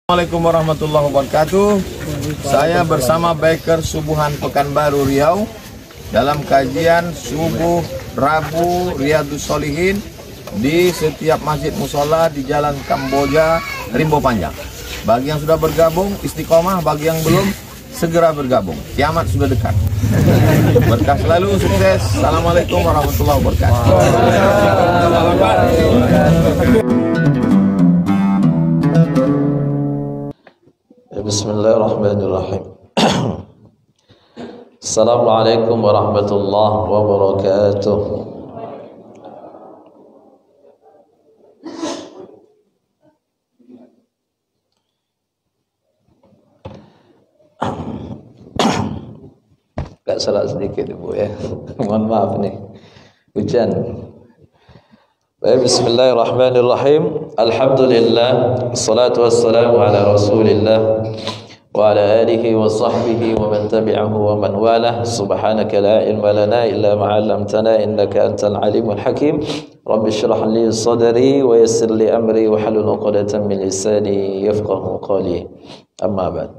Assalamualaikum warahmatullahi wabarakatuh. Saya bersama Biker Subuhan Pekanbaru Riau dalam kajian subuh Rabu Riyadhus Shalihin di setiap masjid musola di Jalan Kamboja, Rimbo Panjang. Bagi yang sudah bergabung istiqomah, bagi yang belum segera bergabung. Kiamat sudah dekat. Berkah selalu, sukses. Assalamualaikum warahmatullahi wabarakatuh. Bismillahirrahmanirrahim. Assalamualaikum warahmatullahi wabarakatuh. Gak salah sedikit Ibu ya. Mohon maaf nih. Hujan. Baik, bismillahirrahmanirrahim. Alhamdulillah, salatu wassalamu ala Rasulillah wa ala alihi wa sahbihi wa man tabi'ahu wa man walah. Subhanaka la ilma lana illa ma 'allamtana innaka antal alimul hakim. Rabbi shrah li sadri wa yassir li amri wa hlul 'uqdatam min lisani yafqahu qawli. Amma ba'd.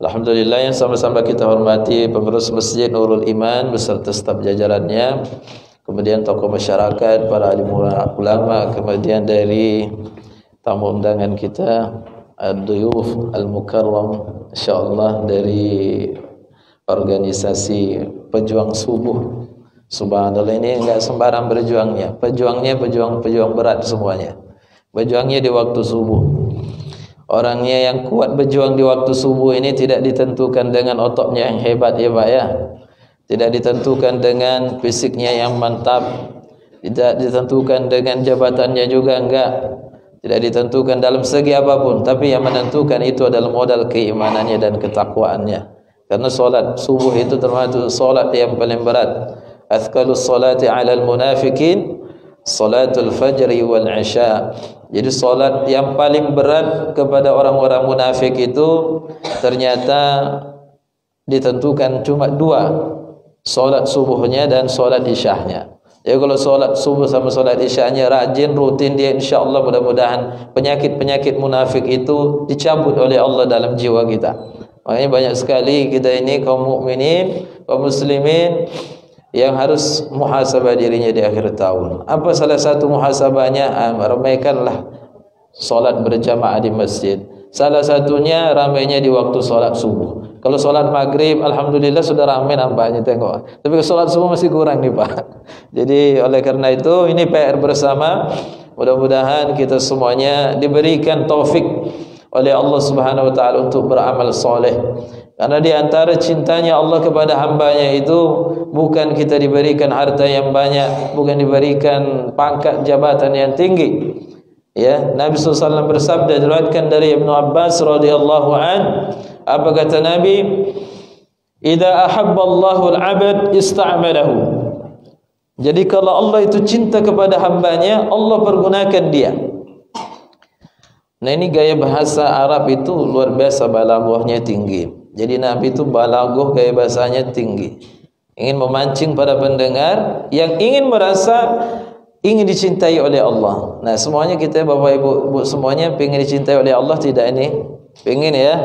Alhamdulillah, yang sama-sama kita hormati pengurus Masjid Nurul Iman beserta staf jajarannya, kemudian tokoh masyarakat, para alim ulama, kemudian dari tamu undangan kita Ad-Duyuf Al-Mukarram, insyaallah dari organisasi Pejuang Subuh. Subhanallah, ini enggak sembarang berjuangnya. Pejuangnya pejuang berat semuanya. Berjuangnya di waktu subuh. Orangnya yang kuat berjuang di waktu subuh ini tidak ditentukan dengan ototnya yang hebat ya Pak ya. Tidak ditentukan dengan fisiknya yang mantap, tidak ditentukan dengan jabatannya juga enggak, tidak ditentukan dalam segi apapun, tapi yang menentukan itu adalah modal keimanannya dan ketakwaannya. Karena solat subuh itu termasuk solat yang paling berat. Athqalus salati 'alal munafiqin salatul fajri wal 'isya. Jadi solat yang paling berat kepada orang-orang munafik itu ternyata ditentukan cuma dua, solat subuhnya dan solat isyahnya. Ya, kalau solat subuh sama solat isyahnya rajin, rutin dia, insyaAllah mudah-mudahan penyakit-penyakit munafik itu dicabut oleh Allah dalam jiwa kita. Makanya banyak sekali kita ini kaum mukminin, kaum muslimin yang harus muhasabah dirinya di akhir tahun. Apa salah satu muhasabahnya? Ramaikanlah solat berjamaah di masjid. Salah satunya ramainya di waktu solat subuh. Kalau solat maghrib, alhamdulillah sudah ramai nampaknya, tengok. Tapi solat subuh masih kurang nih Pak. Jadi oleh karena itu ini PR bersama. Mudah-mudahan kita semuanya diberikan taufik oleh Allah Subhanahu wa taala untuk beramal soleh. Karena di antara cintanya Allah kepada hambanya itu bukan kita diberikan harta yang banyak, bukan diberikan pangkat jabatan yang tinggi. Ya, Nabi SAW bersabda, diriwayatkan dari Ibnu Abbas radhiyallahu an, apa kata Nabi? Idza ahabba Allahu al-'abd ista'malahu. Jadi kalau Allah itu cinta kepada hambanya, Allah pergunakan dia. Nah, ini gaya bahasa Arab itu luar biasa, balaghahnya tinggi. Jadi Nabi itu balaghah, gaya bahasanya tinggi. Ingin memancing para pendengar yang ingin merasa ingin dicintai oleh Allah. Nah, semuanya kita Bapak Ibu semuanya ingin dicintai oleh Allah, tidak ini? Ingin ya?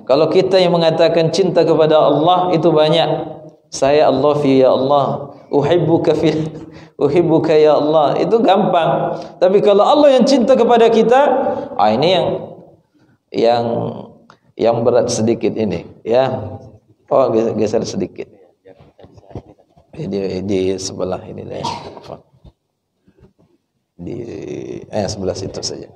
Kalau kita yang mengatakan cinta kepada Allah itu banyak. Saya Allah fi ya Allah, uhibbuka uhibbuka ya Allah, itu gampang. Tapi kalau Allah yang cinta kepada kita, ini yang berat sedikit ini, ya. Oh, geser sedikit. Di sebelah ini deh. Di sebelah situ saja.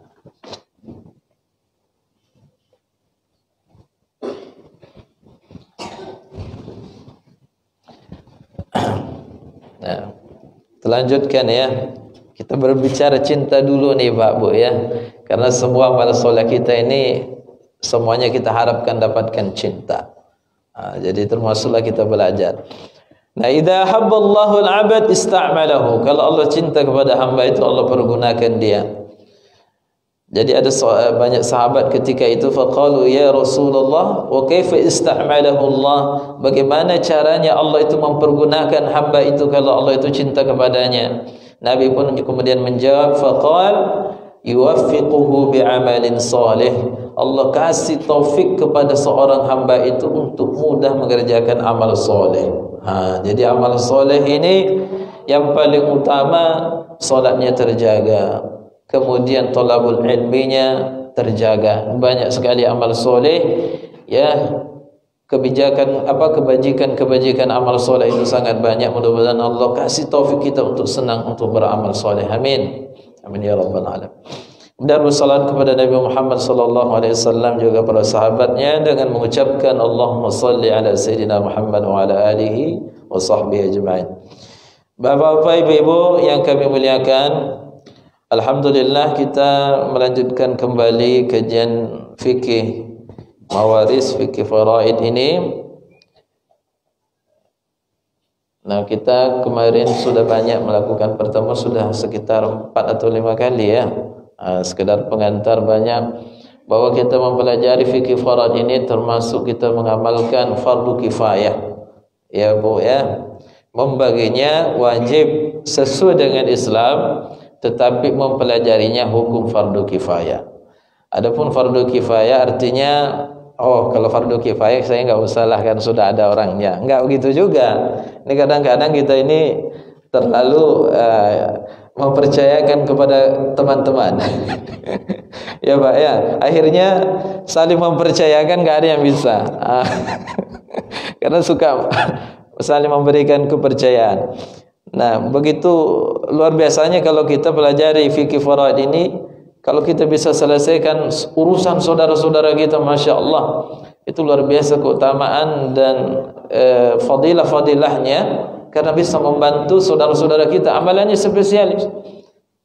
Nah, terlanjutkan ya. Kita berbicara cinta dulu nih Pak Bu ya. Karena semua amal soleh kita ini semuanya kita harapkan dapatkan cinta. Jadi termasuklah kita belajar. Nah, idza habballahu al-'abd ista'malahu. Kalau Allah cinta kepada hamba itu Allah pergunakan dia. Jadi ada banyak sahabat ketika itu faqalu ya Rasulullah wa kaifa ista'malahu Allah? Bagaimana caranya Allah itu mempergunakan hamba itu kalau Allah itu cinta kepadanya? Nabi pun kemudian menjawab faqal yuwaffiquhu bi'amalin salih. Allah kasih taufik kepada seorang hamba itu untuk mudah mengerjakan amal soleh. Jadi amal soleh ini yang paling utama, solatnya terjaga, kemudian thalabul ilminya terjaga. Banyak sekali amal soleh, ya, kebajikan amal soleh itu sangat banyak. Mudah-mudahan Allah kasih taufik kita untuk senang untuk beramal soleh. Amin. Amin ya rabbal alamin. Dan bersalat kepada Nabi Muhammad sallallahu alaihi wasallam juga para sahabatnya dengan mengucapkan Allahumma salli ala sayyidina Muhammad wa ala alihi wa sahbihi ajma'in. Bapak-bapak, ibu-ibu yang kami muliakan, alhamdulillah kita melanjutkan kembali kajian fikih mawaris, fikih faraid ini. Nah, kita kemarin sudah banyak melakukan pertemuan, sudah sekitar 4 atau 5 kali ya. Sekedar pengantar banyak bahwa kita mempelajari fikih faraid ini termasuk kita mengamalkan fardu kifayah. Ya Bu ya. Membaginya wajib sesuai dengan Islam, tetapi mempelajarinya hukum fardu kifayah. Adapun fardu kifayah artinya, kalau fardu kifayah saya enggak usahlah kan sudah ada orangnya. Enggak begitu juga. Ini kadang-kadang kita ini terlalu mempercayakan kepada teman-teman. Ya Pak ya, akhirnya saling mempercayakan, enggak ada yang bisa. Karena suka saling memberikan kepercayaan. Nah, begitu luar biasanya kalau kita pelajari fikih faraid ini, kalau kita bisa selesaikan urusan saudara-saudara kita, Masya Allah, itu luar biasa keutamaan dan fadilah-fadilahnya, karena bisa membantu saudara-saudara kita, amalannya spesialis.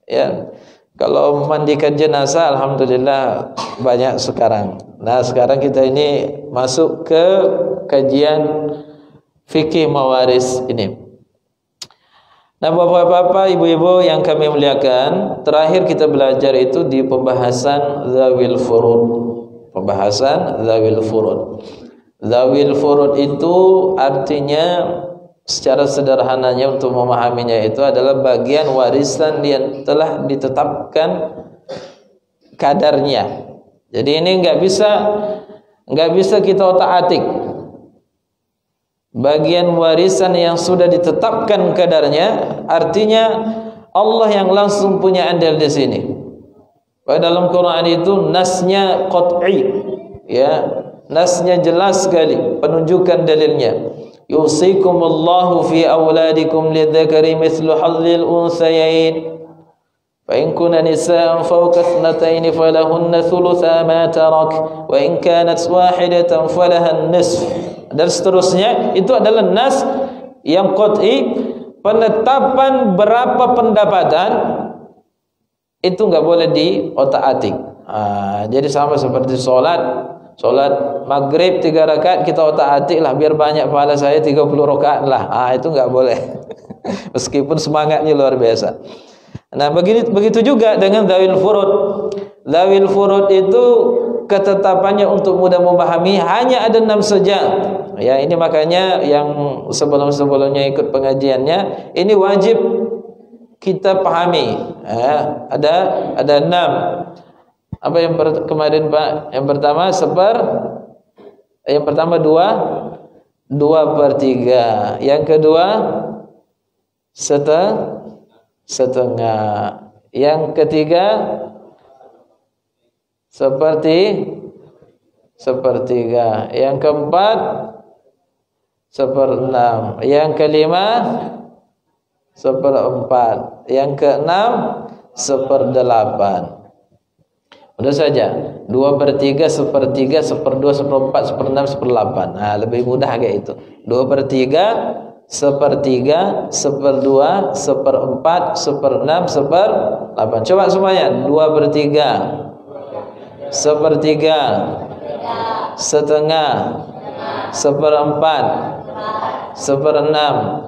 Ya, kalau memandikan jenazah, alhamdulillah banyak sekarang. Nah, sekarang kita ini masuk ke kajian fikih mawaris ini. Nah, bapak-bapak, ibu-ibu yang kami muliakan, terakhir kita belajar itu di pembahasan zawil furud. Pembahasan zawil furud. Zawil furud itu artinya, secara sederhananya untuk memahaminya, itu adalah bagian warisan yang telah ditetapkan kadarnya. Jadi ini enggak bisa kita otak-atik. Bagian warisan yang sudah ditetapkan kadarnya, artinya Allah yang langsung punya andil di sini. Pada dalam Quran itu nasnya qat'i, ya, nasnya jelas sekali, penunjukan dalilnya. Yusikumullahu fi auladikum lidzakari mithlu hadzil unsayain. Fa in kunna nisaan fawqa ithnatayn falahunna thulutha ma tarak wa in kanat wahidatan falaha an-nisf. Dan seterusnya, itu adalah nas yang qat'i, penetapan berapa pendapatan itu enggak boleh diotak-atik. Jadi sama seperti salat maghrib 3 rakaat kita otak-atik lah biar banyak pahala saya 30 rakaat lah. Itu enggak boleh. Meskipun semangatnya luar biasa. Nah, begitu juga dengan dzawil furud. Dzawil furud itu ketetapannya untuk mudah memahami hanya ada 6 saja. Ya, ini makanya yang sebelum-sebelumnya ikut pengajiannya, ini wajib kita pahami. Ada 6. Apa yang kemarin Pak? Yang pertama 2/3. Yang kedua setengah. Yang ketiga sepertiga. Yang keempat 1/6. Yang kelima 1/4. Yang keenam 1/8. Mudah saja. 2/3, 1/3, 1/2, 1/4, 1/6, 1/8. Nah, lebih mudah kayak itu. 2/3, 1/3, 1/2, 1/4, 1/6, 1/8. Coba semuanya. 2/3, 1/3, setengah, 1/4, 1/6,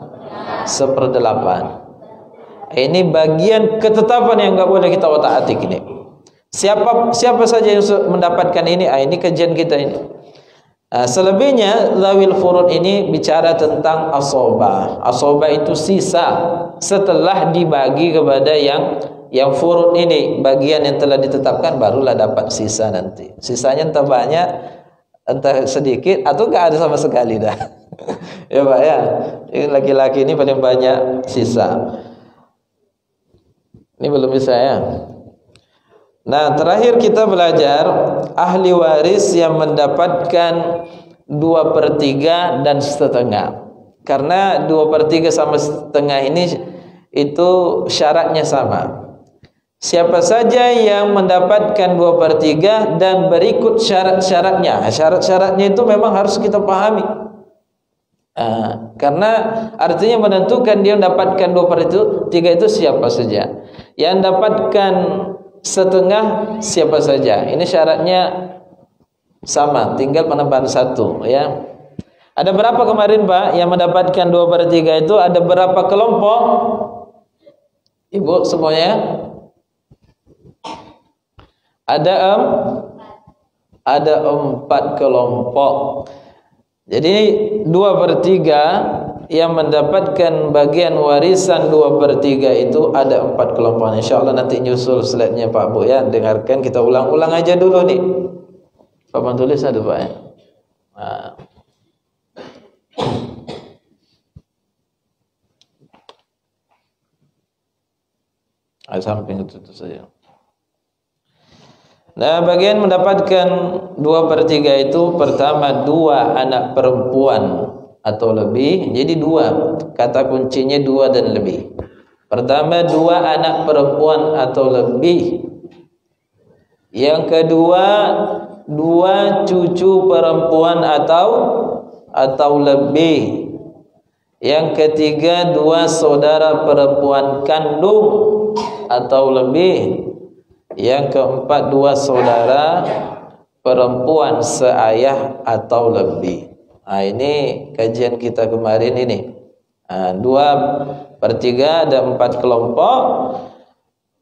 1/8. Ini bagian ketetapan yang enggak boleh kita otak-atik ini. Siapa saja yang mendapatkan ini? Ini kajian kita ini. Selebihnya zawil furud ini bicara tentang asobah. Asobah itu sisa setelah dibagi kepada yang yang furud ini, bagian yang telah ditetapkan, barulah dapat sisa nanti. Sisanya entah banyak, entah sedikit, atau enggak ada sama sekali dah. Ya Pak ya, laki-laki ini paling banyak sisa. Ini belum bisa ya. Nah, terakhir kita belajar ahli waris yang mendapatkan 2/3 dan setengah. Karena 2/3 sama setengah ini itu syaratnya sama. Siapa saja yang mendapatkan 2/3 dan berikut syarat-syaratnya. Syarat-syaratnya itu memang harus kita pahami. Karena artinya menentukan dia mendapatkan 2/3 itu siapa saja. Yang dapatkan setengah siapa saja. Ini syaratnya sama, tinggal penambahan satu ya. Ada berapa kemarin Pak yang mendapatkan 2/3 itu? Ada berapa kelompok? Ibu semuanya? Ada 4 kelompok. Jadi 2/3 yang mendapatkan bagian warisan 2/3 itu ada 4 kelompok. InsyaAllah nanti nyusul slide-nya Pak Bu ya. Dengarkan, kita ulang-ulang aja dulu nih. Papan tulis ada Pak ya. Samping itu saja. Nah, bagian mendapatkan 2/3 itu pertama 2 anak perempuan atau lebih. Jadi 2, kata kuncinya 2 dan lebih. Pertama 2 anak perempuan atau lebih. Yang kedua 2 cucu perempuan atau lebih. Yang ketiga 2 saudara perempuan kandung atau lebih. Yang keempat 2 saudara perempuan seayah atau lebih. Ini kajian kita kemarin ini. 2/3 ada 4 kelompok.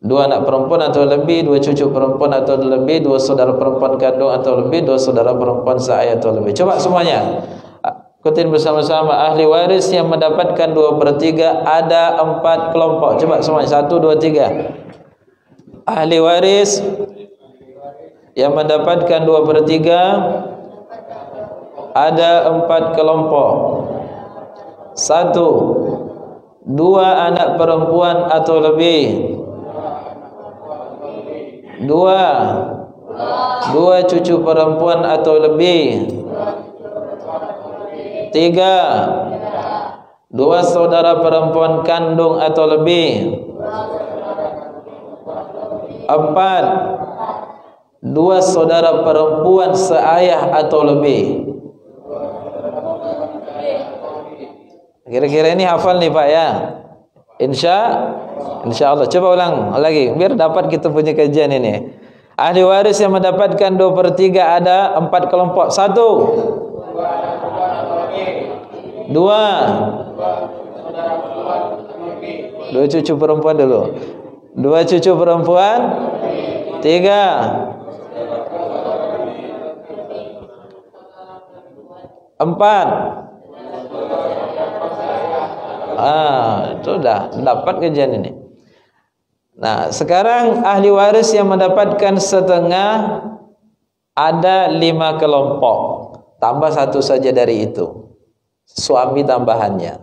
2 anak perempuan atau lebih, 2 cucu perempuan atau lebih, 2 saudara perempuan kandung atau lebih, 2 saudara perempuan seayah atau lebih. Coba semuanya ikutin bersama-sama. Ahli waris yang mendapatkan 2/3 ada 4 kelompok. Coba semuanya 1, 2, 3. Ahli waris yang mendapatkan 2/3 ada 4 kelompok. 1, 2 anak perempuan atau lebih. 2 cucu perempuan atau lebih. 3, 2 saudara perempuan kandung atau lebih. 4, 2 saudara perempuan seayah atau lebih. Kira-kira ini hafal nih Pak ya. Insya Allah. Coba ulang lagi biar dapat kita punya kajian ini. Ahli waris yang mendapatkan 2/3 ada 4 kelompok. 1, 2 cucu perempuan dulu. 2 cucu perempuan. 3, 4. Itu dah dapat kajian ini. Nah, sekarang ahli waris yang mendapatkan setengah ada 5 kelompok. Tambah 1 saja dari itu. Suami tambahannya.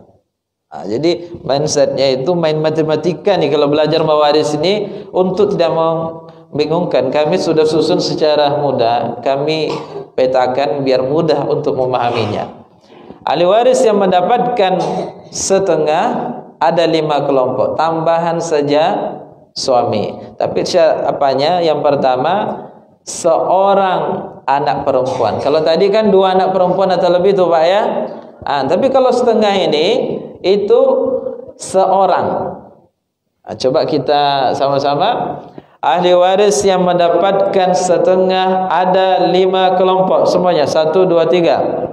Jadi mindsetnya itu main matematika nih kalau belajar mewaris ini. Untuk tidak membingungkan, kami sudah susun secara mudah. Kami petakan biar mudah untuk memahaminya. Ahli waris yang mendapatkan setengah ada 5 kelompok. Tambahan saja suami. Tapi apanya? Yang pertama seorang anak perempuan. Kalau tadi kan 2 anak perempuan atau lebih tuh Pak ya. Tapi kalau setengah ini itu seorang. Coba kita sama-sama. Ahli waris yang mendapatkan setengah ada 5 kelompok. Semuanya 1, 2, 3.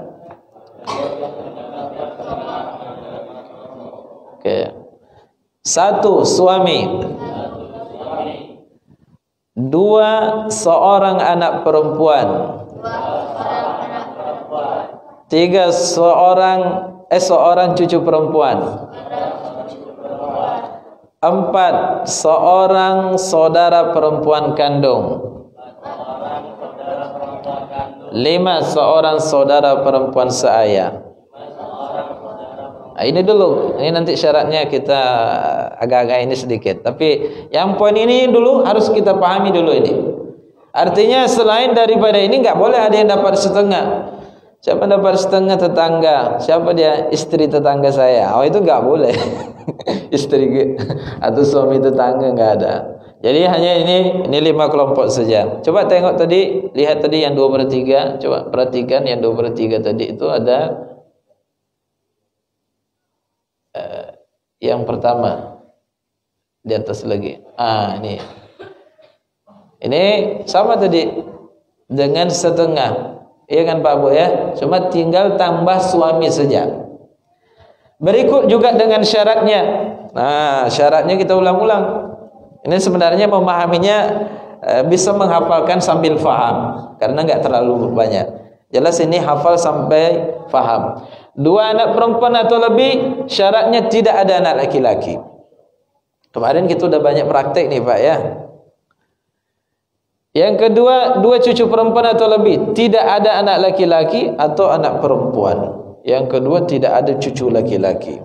Oke. 1 suami. 2 seorang anak perempuan. 3 seorang cucu perempuan. 4. Seorang saudara perempuan kandung. 5. Seorang saudara perempuan seayah. Ini dulu, ini nanti syaratnya kita agak-agak ini sedikit. Tapi yang poin ini dulu harus kita pahami dulu ini. Artinya selain daripada ini nggak boleh ada yang dapat setengah. Siapa dapat setengah? Tetangga. Siapa dia? Istri tetangga saya. Oh, itu nggak boleh. Istri atau suami tetangga nggak ada. Jadi hanya ini 5 kelompok saja. Coba tengok tadi, lihat tadi yang 2/3. Coba perhatikan yang 2/3 tadi itu ada yang pertama di atas lagi. Ini sama tadi dengan setengah. Iya kan Pak Bu ya? Cuma tinggal tambah suami saja. Berikut juga dengan syaratnya. Nah, syaratnya kita ulang-ulang. Ini sebenarnya memahaminya bisa menghafalkan sambil faham karena nggak terlalu banyak. Jelas ini hafal sampai faham. 2 anak perempuan atau lebih, syaratnya tidak ada anak laki-laki. Kemarin kita udah banyak praktek nih Pak ya. Yang kedua, 2 cucu perempuan atau lebih, tidak ada anak laki-laki atau anak perempuan. Yang kedua, tidak ada cucu laki-laki.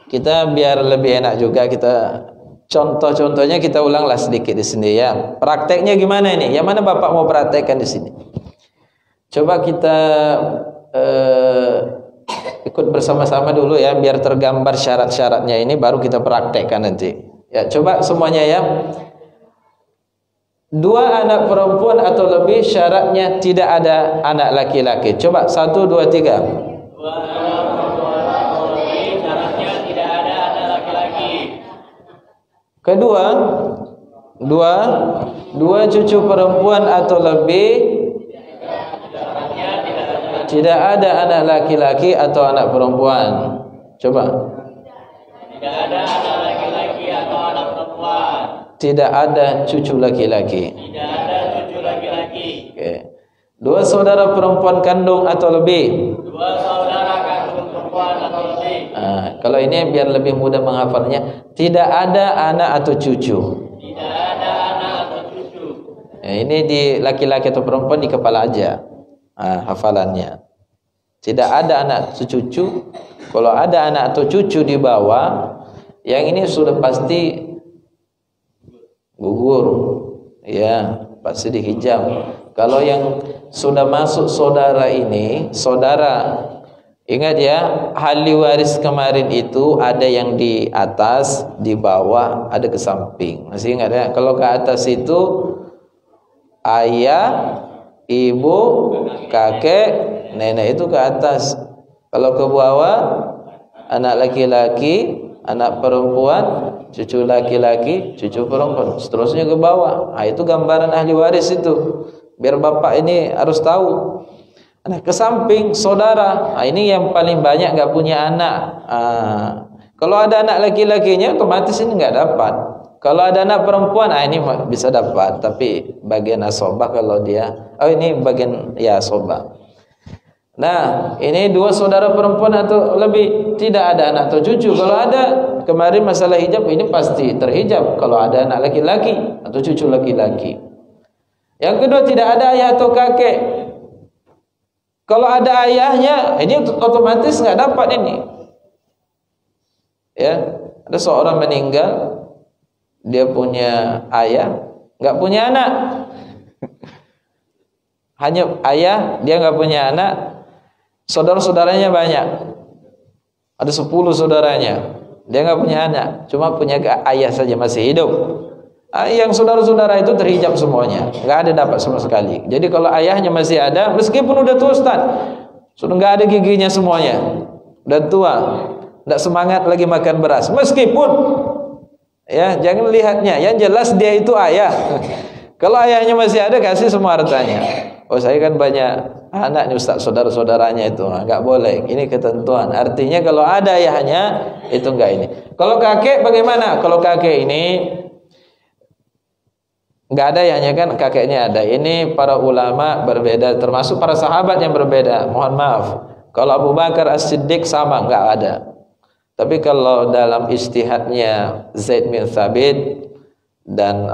Kita biar lebih enak juga, kita contoh-contohnya kita ulanglah sedikit di sini ya. Prakteknya gimana ini? Yang mana Bapak mau praktekkan di sini? Coba kita ikut bersama-sama dulu ya, biar tergambar syarat-syaratnya ini, baru kita praktekkan nanti. Ya, coba semuanya ya. 2 anak perempuan atau lebih, syaratnya tidak ada anak laki-laki. Coba 1, 2, 3. 2 anak perempuan atau lebih, syaratnya tidak ada anak laki-laki. Kedua, 2 cucu perempuan atau lebih, tidak ada anak laki-laki atau anak perempuan. Coba. Tidak ada anak laki-laki atau anak perempuan. Tidak ada cucu laki-laki. Tidak ada cucu laki-laki. Oke. 2 saudara perempuan kandung atau lebih. 2 saudara kandung perempuan atau lebih. Kalau ini biar lebih mudah menghafalnya, tidak ada anak atau cucu. Tidak ada anak atau cucu. Ini di laki-laki atau perempuan di kepala aja. Hafalannya. Tidak ada anak atau cucu. Kalau ada anak atau cucu di bawah, yang ini sudah pasti gugur. Ya, pasti dihijab. Kalau yang sudah masuk saudara ini, saudara, ingat ya, ahli waris kemarin itu ada yang di atas, di bawah, ada ke samping. Masih ingat ya? Kalau ke atas itu ayah, ibu, kakek, nenek itu ke atas. Kalau ke bawah, anak laki-laki, anak perempuan, cucu laki-laki, cucu perempuan, seterusnya ke bawah. Itu gambaran ahli waris itu. Biar Bapak ini harus tahu. Nah, ke samping saudara, ini yang paling banyak nggak punya anak. Kalau ada anak laki-lakinya, otomatis ini nggak dapat. Kalau ada anak perempuan, ini bisa dapat, tapi bagian asobah kalau dia, ini bagian ya asobah. Nah, ini 2 saudara perempuan atau lebih, tidak ada anak atau cucu. Kalau ada, kemarin masalah hijab ini pasti terhijab kalau ada anak laki-laki atau cucu laki-laki. Yang kedua, tidak ada ayah atau kakek. Kalau ada ayahnya, ini otomatis nggak dapat ini. Ya, ada seorang meninggal, dia punya ayah, nggak punya anak. Hanya ayah, dia nggak punya anak. Saudara-saudaranya banyak. Ada 10 saudaranya. Dia nggak punya anak, cuma punya ayah saja masih hidup. Yang saudara-saudara itu terhijab semuanya, nggak ada dapat sama sekali. Jadi kalau ayahnya masih ada, meskipun udah tua Ustaz, sudah nggak ada giginya semuanya, udah tua, nggak semangat lagi makan beras. Meskipun, ya jangan lihatnya, yang jelas dia itu ayah. Kalau ayahnya masih ada, kasih semua hartanya. Oh, saya kan banyak anaknya Ustaz, saudara-saudaranya itu nggak boleh. Ini ketentuan. Artinya kalau ada ayahnya itu nggak ini. Kalau kakek bagaimana? Kalau kakek ini nggak ada ayahnya kan, kakeknya ada. Ini para ulama berbeda, termasuk para sahabat yang berbeda. Mohon maaf. Kalau Abu Bakar As-Siddiq sama, nggak ada. Tapi kalau dalam ijtihadnya Zaid bin Thabit dan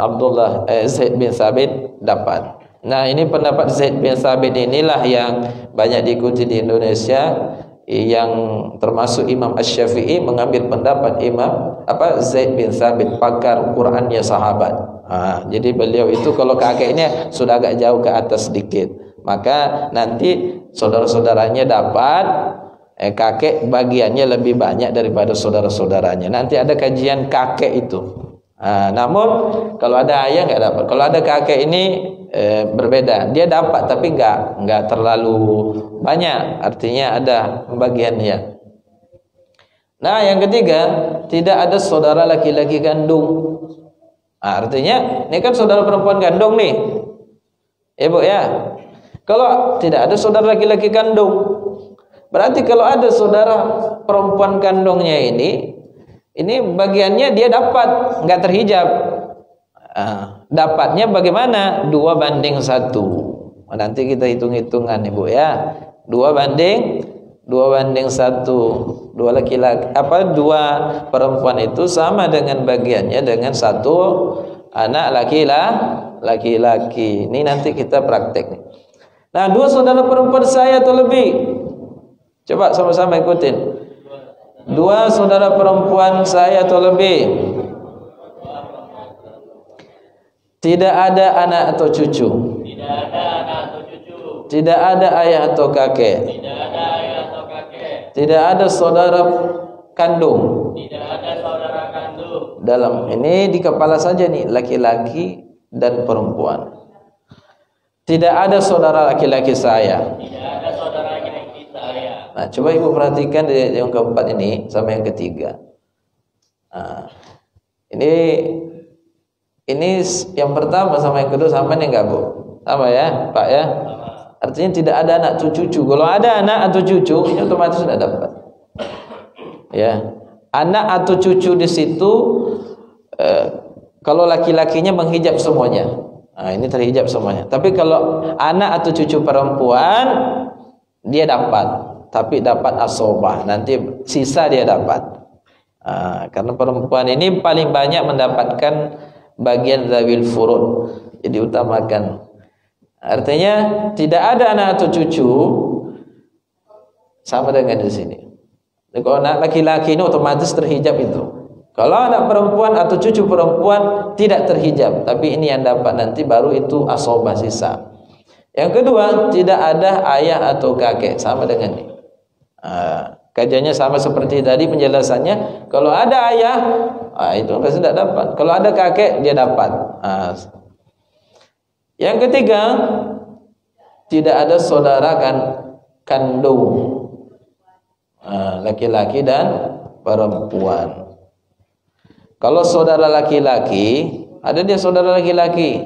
Zaid bin Thabit dapat. Nah, ini pendapat Zaid bin Thabit inilah yang banyak diikuti di Indonesia, yang termasuk Imam Asy-Syafi'i mengambil pendapat Zaid bin Thabit, pakar Qur'annya sahabat. Jadi beliau itu kalau kakeknya sudah agak jauh ke atas sedikit, maka nanti saudara-saudaranya dapat kakek bagiannya lebih banyak daripada saudara-saudaranya. Nanti ada kajian kakek itu. Namun kalau ada ayah nggak dapat. Kalau ada kakek ini berbeda. Dia dapat tapi nggak terlalu banyak. Artinya ada pembagiannya. Nah, yang ketiga, tidak ada saudara laki-laki kandung. Artinya ini kan saudara perempuan kandung nih, ibu ya. Kalau tidak ada saudara laki-laki kandung, berarti kalau ada saudara perempuan kandungnya ini bagiannya dia dapat, nggak terhijab. Dapatnya bagaimana? 2:1. Nanti kita hitung-hitungan ibu ya. 2:1. Dua laki-laki dua perempuan itu sama dengan bagiannya dengan satu anak laki-laki. Ini nanti kita praktek nih. Nah, 2 saudara perempuan saya atau lebih. Coba sama-sama ikutin. 2 saudara perempuan saya atau lebih. Tidak ada anak atau cucu. Tidak ada anak atau cucu. Tidak ada ayah atau kakek. Tidak ada ayah atau kakek. Tidak ada saudara kandung. Tidak ada saudara kandung. Dalam ini di kepala saja nih, laki-laki dan perempuan. Tidak ada saudara laki-laki saya. Tidak ada saudara laki-laki saya. Nah, coba ibu perhatikan di yang keempat ini sampai yang ketiga. Nah, ini yang pertama sama yang kedua sama nih enggak, Bu? Sama ya, Pak ya? Artinya tidak ada anak atau cucu. Kalau ada anak atau cucu, ini otomatis sudah dapat. Ya. Anak atau cucu di situ kalau laki-lakinya menghijab semuanya. Nah, ini terhijab semuanya. Tapi kalau anak atau cucu perempuan dia dapat, tapi dapat asobah. Nanti sisa dia dapat. Karena perempuan ini paling banyak mendapatkan bagian zawil furud, jadi utamakan. Artinya tidak ada anak atau cucu sama dengan di sini. Kalau anak laki-laki ini otomatis terhijab itu. Kalau anak perempuan atau cucu perempuan tidak terhijab, tapi ini yang dapat nanti baru itu asobah sisa. Yang kedua, tidak ada ayah atau kakek sama dengan ini. Kajiannya sama seperti tadi penjelasannya. Kalau ada ayah, itu pasti tidak dapat. Kalau ada kakek, dia dapat. Yang ketiga, tidak ada saudara kandung, laki-laki dan perempuan. Kalau saudara laki-laki, ada dia saudara laki-laki,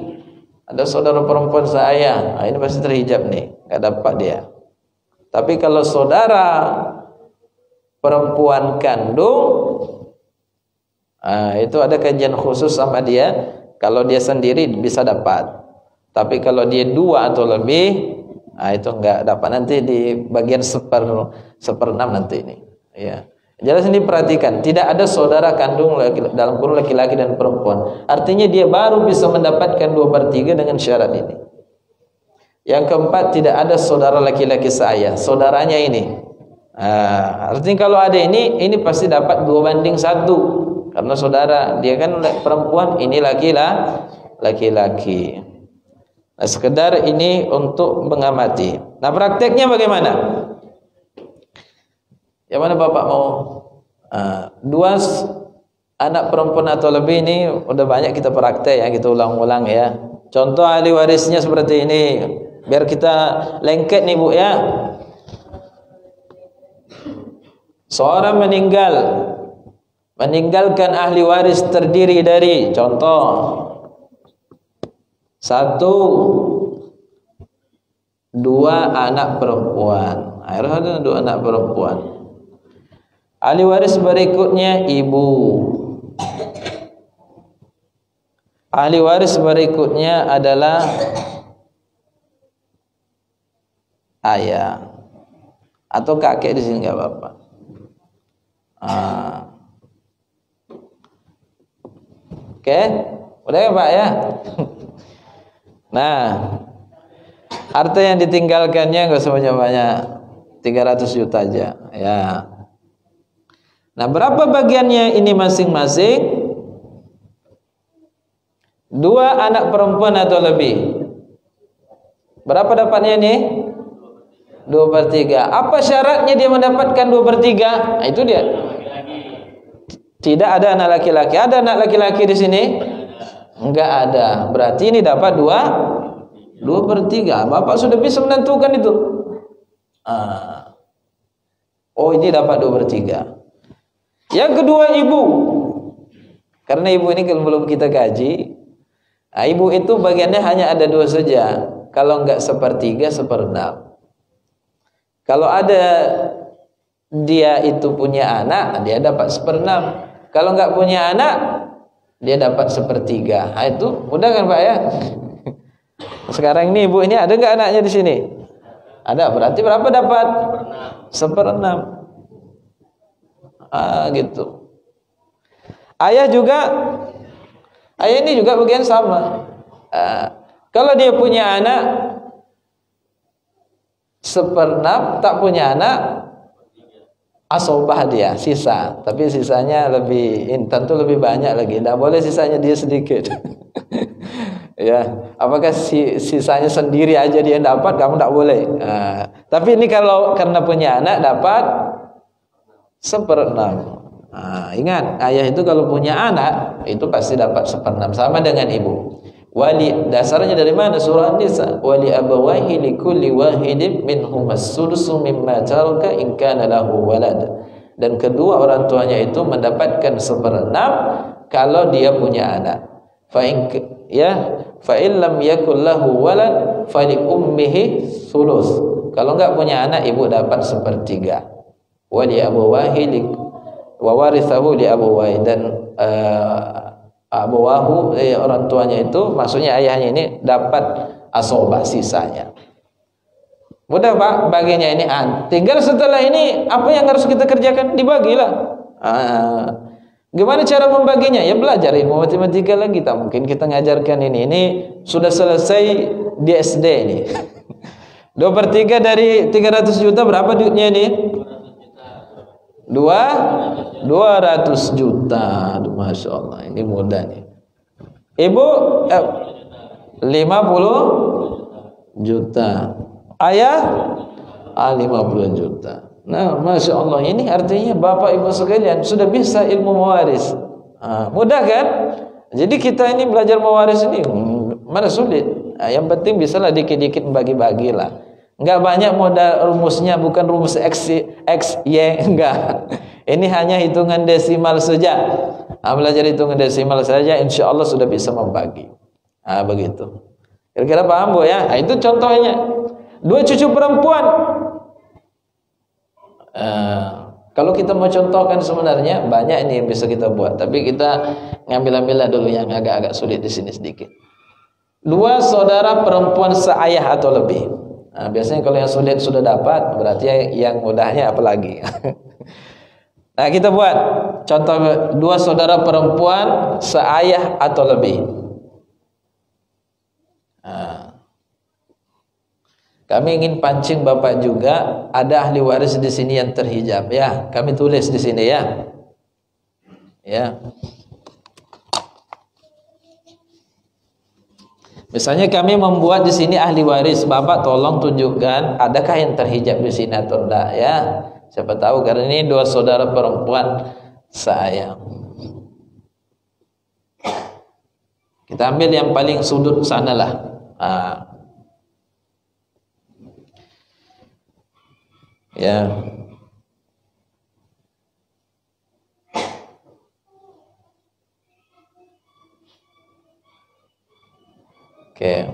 ada saudara perempuan saya, ini pasti terhijab nih, nggak dapat dia. Tapi kalau saudara perempuan kandung, itu ada kajian khusus sama dia. Kalau dia sendiri bisa dapat, tapi kalau dia 2 atau lebih, itu enggak dapat. Nanti di bagian 1/6 nanti ini. Ya, jelas ini perhatikan. Tidak ada saudara kandung dalam kurung laki-laki dan perempuan. Artinya dia baru bisa mendapatkan 2/3 dengan syarat ini. Yang keempat, tidak ada saudara laki-laki saya, saudaranya ini. Artinya kalau ada ini pasti dapat 2:1 karena saudara dia kan perempuan, ini laki-laki. Nah, sekedar ini untuk mengamati. Nah, prakteknya bagaimana? Yang mana Bapak mau? 2 anak perempuan atau lebih ini udah banyak kita praktek ya, kita ulang-ulang ya. Contoh ahli warisnya seperti ini, biar kita lengket nih Bu ya. Seorang meninggalkan ahli waris terdiri dari contoh 1, 2 anak perempuan. Harus ada 2 anak perempuan. Ahli waris berikutnya ibu. Ahli waris berikutnya adalah ayah. atau kakek di sini nggak apa-apa. Oke, udah ya Pak ya. Nah, harta yang ditinggalkannya nggak usah banyak-banyak, 300 juta aja ya. Nah, berapa bagiannya ini masing-masing? 2 anak perempuan atau lebih. Berapa dapatnya nih? 2/3. Apa syaratnya dia mendapatkan 2/3? Nah, itu dia. Tidak ada anak laki-laki. Ada anak laki-laki di sini? Enggak ada. Berarti ini dapat 2/3. Bapak sudah bisa menentukan itu. Oh, ini dapat 2/3. Yang kedua ibu. Karena ibu ini belum kita gaji. Nah, ibu itu bagiannya hanya ada 2 saja. Kalau enggak 1/3, 1/6. Kalau ada dia itu punya anak, dia dapat 1/6. Kalau enggak punya anak, dia dapat 1/3. Nah, itu mudah kan Pak ya? Sekarang ini ibu ini ada enggak anaknya di sini? Ada. Berarti berapa dapat? 1/6. Gitu. Ayah ini juga bagian sama. Kalau dia punya anak 1/6, tak punya anak asobah dia, sisa. Tapi sisanya tentu lebih banyak lagi. Tidak boleh sisanya dia sedikit. Ya, apakah sisanya sendiri aja dia dapat, kamu tak boleh. Tapi ini kalau karena punya anak dapat 1/6. Ingat, ayah itu kalau punya anak itu pasti dapat 1/6, sama dengan ibu. Dasarnya dari mana? Surah An-Nisa. Wali abawaihi likulli wahidin minhum as-sulusu mimma taraka in kana lahu walad. Dan kedua orang tuanya itu mendapatkan 1/6 kalau dia punya anak. Fa in lam yakul lahu walad fali ummihi sulus. Kalau enggak punya anak, ibu dapat 1/3. Wali abawaihi wa warithahu li abawaihi, dan abawahu orang tuanya itu maksudnya ayahnya ini dapat asobah sisanya. Mudah Pak baginya ini. Tinggal setelah ini apa yang harus kita kerjakan? Dibagilah. Gimana cara membaginya? Ya belajar ilmu matematika lagi. Tak mungkin kita ngajarkan ini sudah selesai di SD ini. 2/3 dari 300 juta berapa duitnya ini? 200 juta. Aduh, Masya Allah, ini mudah nih. Ibu 50 juta. Ayah 50 juta. Nah, Masya Allah, ini artinya Bapak Ibu sekalian sudah bisa ilmu mewaris. Mudah kan? Jadi kita ini belajar mewaris ini mana sulit. Yang penting bisalah dikit-dikit bagi-bagi lah. Enggak banyak modal rumusnya, bukan rumus X, Y, enggak. Ini hanya hitungan desimal saja. Belajar hitungan desimal saja, insya Allah sudah bisa membagi. Begitu. Kira-kira paham Bu ya? Itu contohnya. 2 cucu perempuan. Kalau kita mau contohkan sebenarnya banyak ini yang bisa kita buat, tapi kita ngambil dulu yang agak-agak sulit di sini sedikit. 2 saudara perempuan seayah atau lebih. Biasanya kalau yang sulit sudah dapat, berarti yang mudahnya apalagi. Nah, kita buat contoh 2 saudara perempuan seayah atau lebih. Kami ingin pancing Bapak juga, ada ahli waris di sini yang terhijab ya. Kami tulis di sini ya. Ya. Misalnya kami membuat di sini ahli waris, Bapak tolong tunjukkan adakah yang terhijab di sini atau enggak ya. Siapa tahu karena ini 2 saudara perempuan saya. Kita ambil yang paling sudut sanalah. Ya. Oke.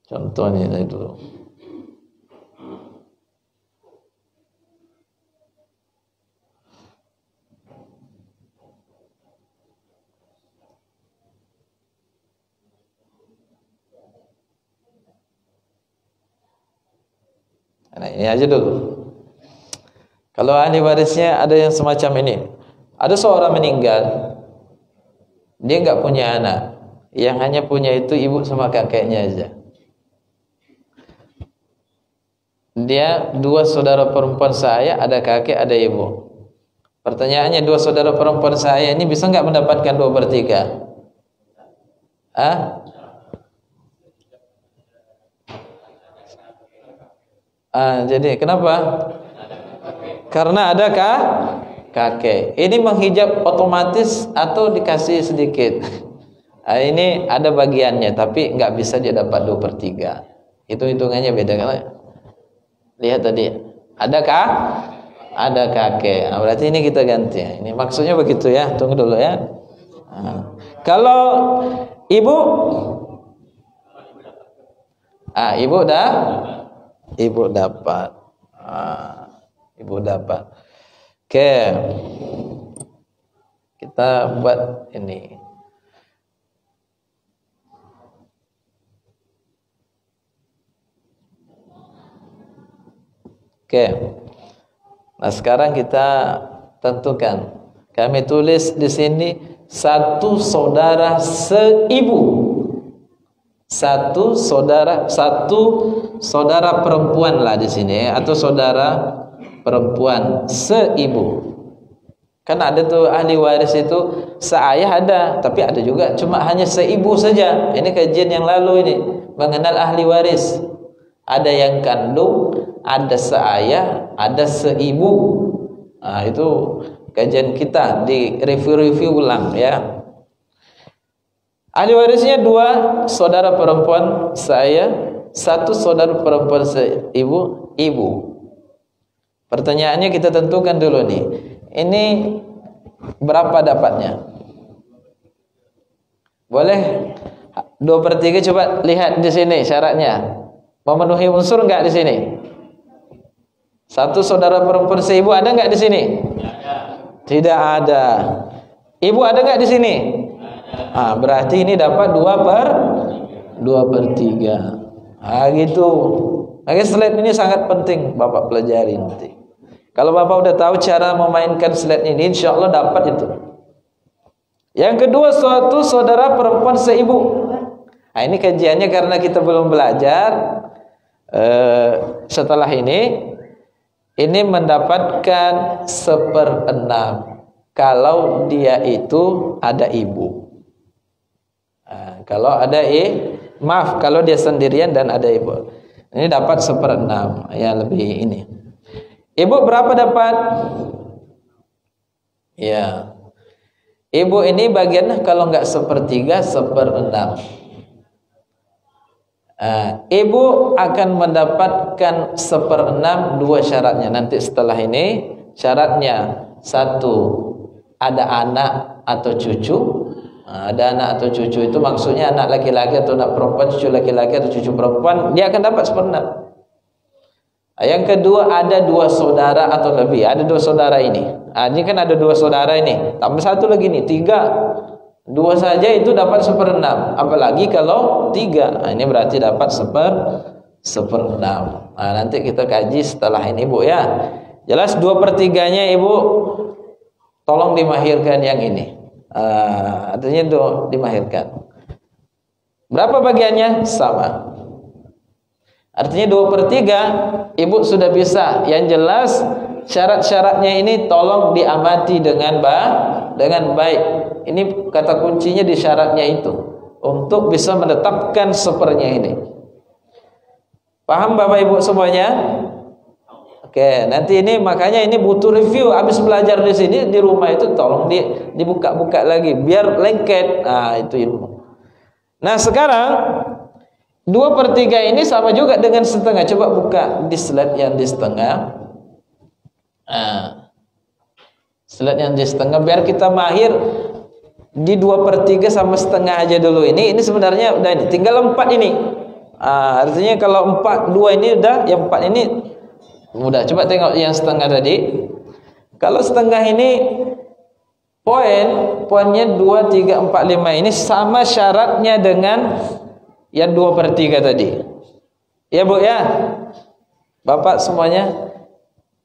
Contohnya ini dulu. Ini aja dulu. Kalau ahli warisnya ada yang semacam ini. Ada seorang meninggal, dia nggak punya anak, yang hanya punya itu ibu sama kakeknya aja. Dia 2 saudara perempuan saya, ada kakek, ada ibu. Pertanyaannya, 2 saudara perempuan saya ini bisa nggak mendapatkan 2/3? Jadi kenapa? Karena ada kakek. Ini menghijab otomatis atau dikasih sedikit? Ini ada bagiannya, tapi nggak bisa dia dapat 2/3. Itu hitungannya beda kan? Lihat tadi, adakah? Ada kakek. Nah, berarti ini kita ganti. Ini maksudnya begitu ya. Tunggu dulu ya. Kalau ibu, ibu dapat. Ibu dapat. Oke. Kita buat ini. Oke. Nah, sekarang kita tentukan. Kami tulis di sini 1 saudara seibu. 1 saudara perempuan lah di sini, atau saudara perempuan seibu. Kan ada tuh ahli waris itu seayah ada, tapi ada juga cuma hanya seibu saja. Ini kajian yang lalu ini mengenal ahli waris. Ada yang kandung, ada seayah, ada seibu. Nah, itu kajian kita, di review ulang ya. Ahli warisnya 2 saudara perempuan saya, 1 saudara perempuan seibu, ibu. Pertanyaannya kita tentukan dulu nih. Ini berapa dapatnya? Boleh 2/3, coba lihat di sini syaratnya. Memenuhi unsur enggak di sini? 1 saudara perempuan seibu ada enggak di sini? Tidak ada. Ibu ada enggak di sini? Berarti ini dapat 2/3. Gitu. Oke, slide ini sangat penting Bapak pelajari nanti. Kalau Bapak udah tahu cara memainkan slide ini, insya Allah dapat itu. Yang kedua, 1 saudara perempuan seibu. Nah, ini kajiannya karena kita belum belajar. Setelah ini mendapatkan 1/6 kalau dia itu ada ibu. Kalau ada kalau dia sendirian dan ada ibu, ini dapat 1/6 ya, lebih ini. Ibu berapa dapat? Ya, ibu ini bagian kalau nggak 1/3, 1/6. Ibu akan mendapatkan 1/6, 2 syaratnya. Nanti setelah ini syaratnya, 1 ada anak atau cucu. Ada anak atau cucu itu maksudnya anak laki-laki atau anak perempuan, cucu laki-laki atau cucu perempuan, dia akan dapat 1/6. Yang kedua, ada 2 saudara atau lebih. Ada 2 saudara ini. Ini kan ada 2 saudara ini. Tambah 1 lagi nih, 3. 2 saja itu dapat 1/6. Apalagi kalau 3. Ini berarti dapat 1/6. Nanti kita kaji setelah ini, Bu ya. Jelas 2/3-nya Ibu tolong dimahirkan yang ini. Artinya itu dimahirkan. Berapa bagiannya? Sama. Artinya 2/3 Ibu sudah bisa. Yang jelas syarat-syaratnya ini tolong diamati dengan baik. Ini kata kuncinya di syaratnya itu, untuk bisa menetapkan sepernya ini. Paham Bapak Ibu semuanya? Oke, nanti ini makanya ini butuh review. Habis belajar di sini, di rumah itu tolong dibuka-buka lagi biar lengket. Itu ilmu. Nah, sekarang 2/3 ini sama juga dengan setengah. Coba buka di slide yang di setengah. Slide yang di setengah biar kita mahir di 2/3 sama setengah aja dulu. Ini sebenarnya udah ini. Tinggal 4 ini. Artinya kalau 2 ini udah, yang 4 ini mudah. Coba tengok yang setengah tadi. Kalau setengah ini poinnya 2, 3, 4, 5 ini sama syaratnya dengan yang 2/3 tadi. Ya Bu ya. Bapak semuanya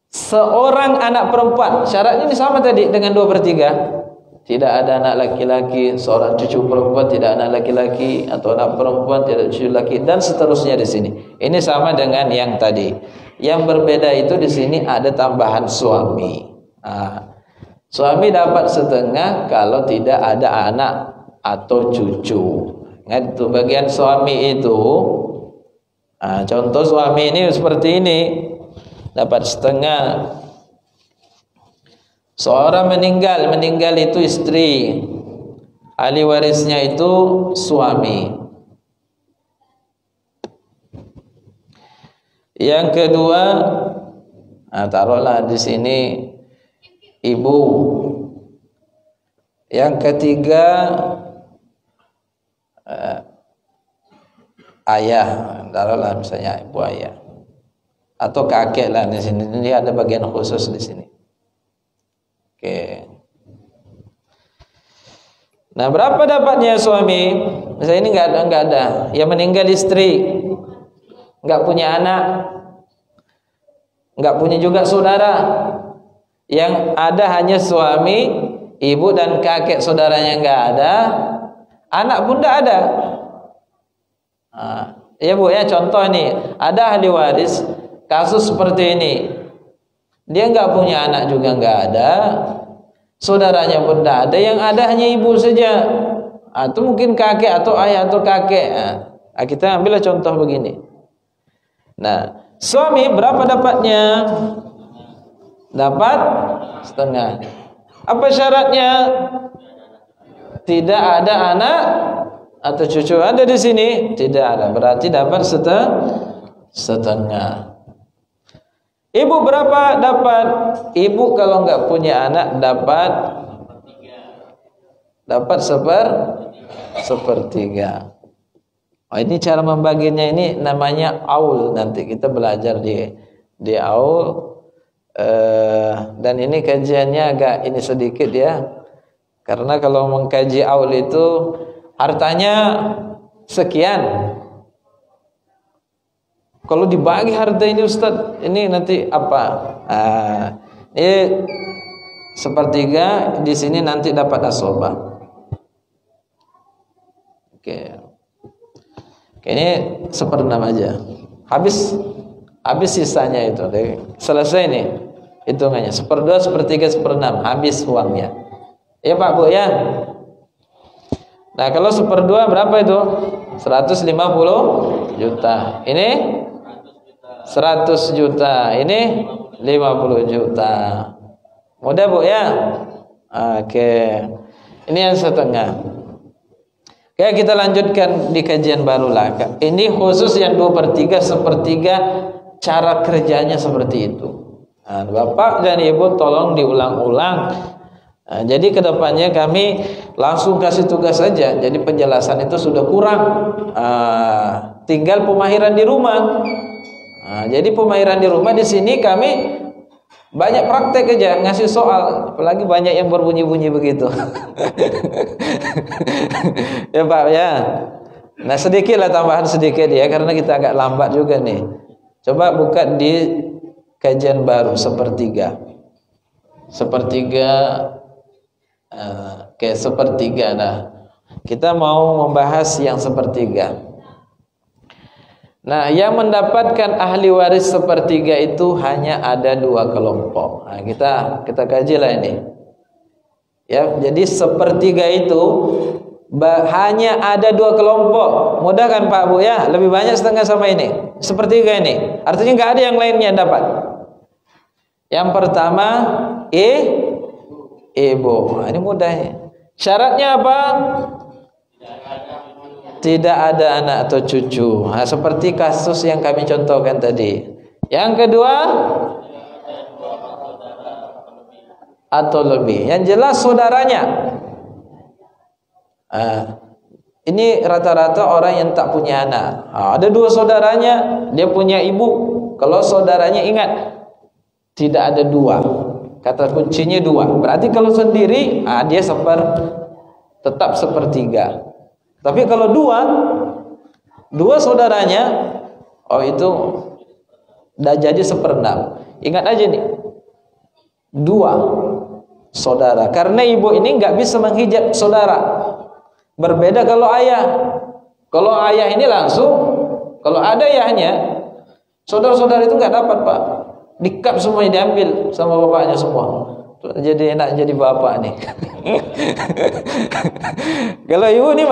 seorang anak perempuan. Syaratnya ini sama tadi dengan 2/3. Tidak ada anak laki-laki, seorang cucu perempuan tidak anak laki-laki, atau anak perempuan tidak cucu laki, dan seterusnya di sini. Ini sama dengan yang tadi. Yang berbeda itu di sini ada tambahan suami. Suami dapat setengah kalau tidak ada anak atau cucu. Ingat itu bagian suami itu. Contoh suami ini seperti ini, dapat setengah. Seorang meninggal itu istri, ahli warisnya itu suami. Yang kedua, taruhlah di sini ibu. Yang ketiga, ayah, taruhlah misalnya ibu ayah, atau kakek lah di sini. Ini ada bagian khusus di sini. Oke. Nah, berapa dapatnya suami? Misalnya ini enggak ada. Yang meninggal istri, enggak punya anak, enggak punya juga saudara. Yang ada hanya suami, ibu dan kakek, saudaranya enggak ada, anak pun enggak ada. Ya Bu ya, contoh ini, ada ahli waris kasus seperti ini. Dia enggak punya anak juga enggak ada, saudaranya pun enggak ada, yang ada hanya ibu saja, atau mungkin kakek atau ayah atau kakek. Kita ambillah contoh begini. Nah, suami berapa dapatnya? Dapat setengah. Apa syaratnya? Tidak ada anak atau cucu ada di sini? Tidak ada. Berarti dapat setengah. Ibu berapa dapat? Ibu kalau enggak punya anak dapat sepertiga. Ini cara membaginya, ini namanya aul. Nanti kita belajar di aul. Dan ini kajiannya agak ini sedikit ya. Karena kalau mengkaji aul itu hartanya sekian. Kalau dibagi harta ini Ustaz, ini nanti apa? Ini sepertiga, di sini nanti dapat asobah. Oke. Ini 1/6 aja. Habis sisanya itu. Selesai nih hitungannya. 1/2, 1/3, 1/6. Habis uangnya. Ya Pak Bu ya. Nah, kalau 1/2 berapa itu? 150 juta. Ini 100 juta. Ini 50 juta. Mudah Bu ya? Oke. Ini yang setengah. Oke, kita lanjutkan di kajian baru lah. Ini khusus yang 2/3, 1/3, cara kerjanya seperti itu. Bapak dan Ibu tolong diulang-ulang. Jadi kedepannya kami langsung kasih tugas saja. Jadi penjelasan itu sudah kurang. Tinggal pemahiran di rumah. Jadi pemahiran di rumah di sini kami banyak praktek aja, ngasih soal, apalagi banyak yang berbunyi-bunyi begitu. Ya Pak ya. Nah, sedikit lah, tambahan sedikit ya, karena kita agak lambat juga nih. Coba buka di kajian baru 1/3. 1/3. Oke, 1/3. Nah, kita mau membahas yang 1/3. Nah, yang mendapatkan ahli waris 1/3 itu hanya ada 2 kelompok. Nah, kita kajilah ini. Ya, jadi 1/3 itu hanya ada 2 kelompok. Mudah kan Pak Bu ya? Lebih banyak setengah sama ini. 1/3 ini. Artinya nggak ada yang lainnya dapat. Yang pertama, ibu. Nah, ini mudahnya. Syaratnya apa? Tidak ada anak atau cucu. Nah, seperti kasus yang kami contohkan tadi. Yang kedua, atau lebih. Yang jelas saudaranya. Ini rata-rata orang yang tak punya anak. Ada 2 saudaranya, dia punya ibu. Kalau saudaranya, ingat, tidak ada 2. Kata kuncinya 2. Berarti kalau sendiri, dia tetap 1/3. Tapi kalau dua saudaranya, itu dah jadi 1/6. Ingat aja nih, 2 saudara. Karena ibu ini nggak bisa menghijab saudara. Berbeda kalau ayah. Kalau ayah ini langsung, kalau ada ayahnya, saudara-saudara itu nggak dapat, Pak. Dikap semuanya, diambil sama bapaknya semua. Jadi enak jadi bapak nih. Kalau ibu ini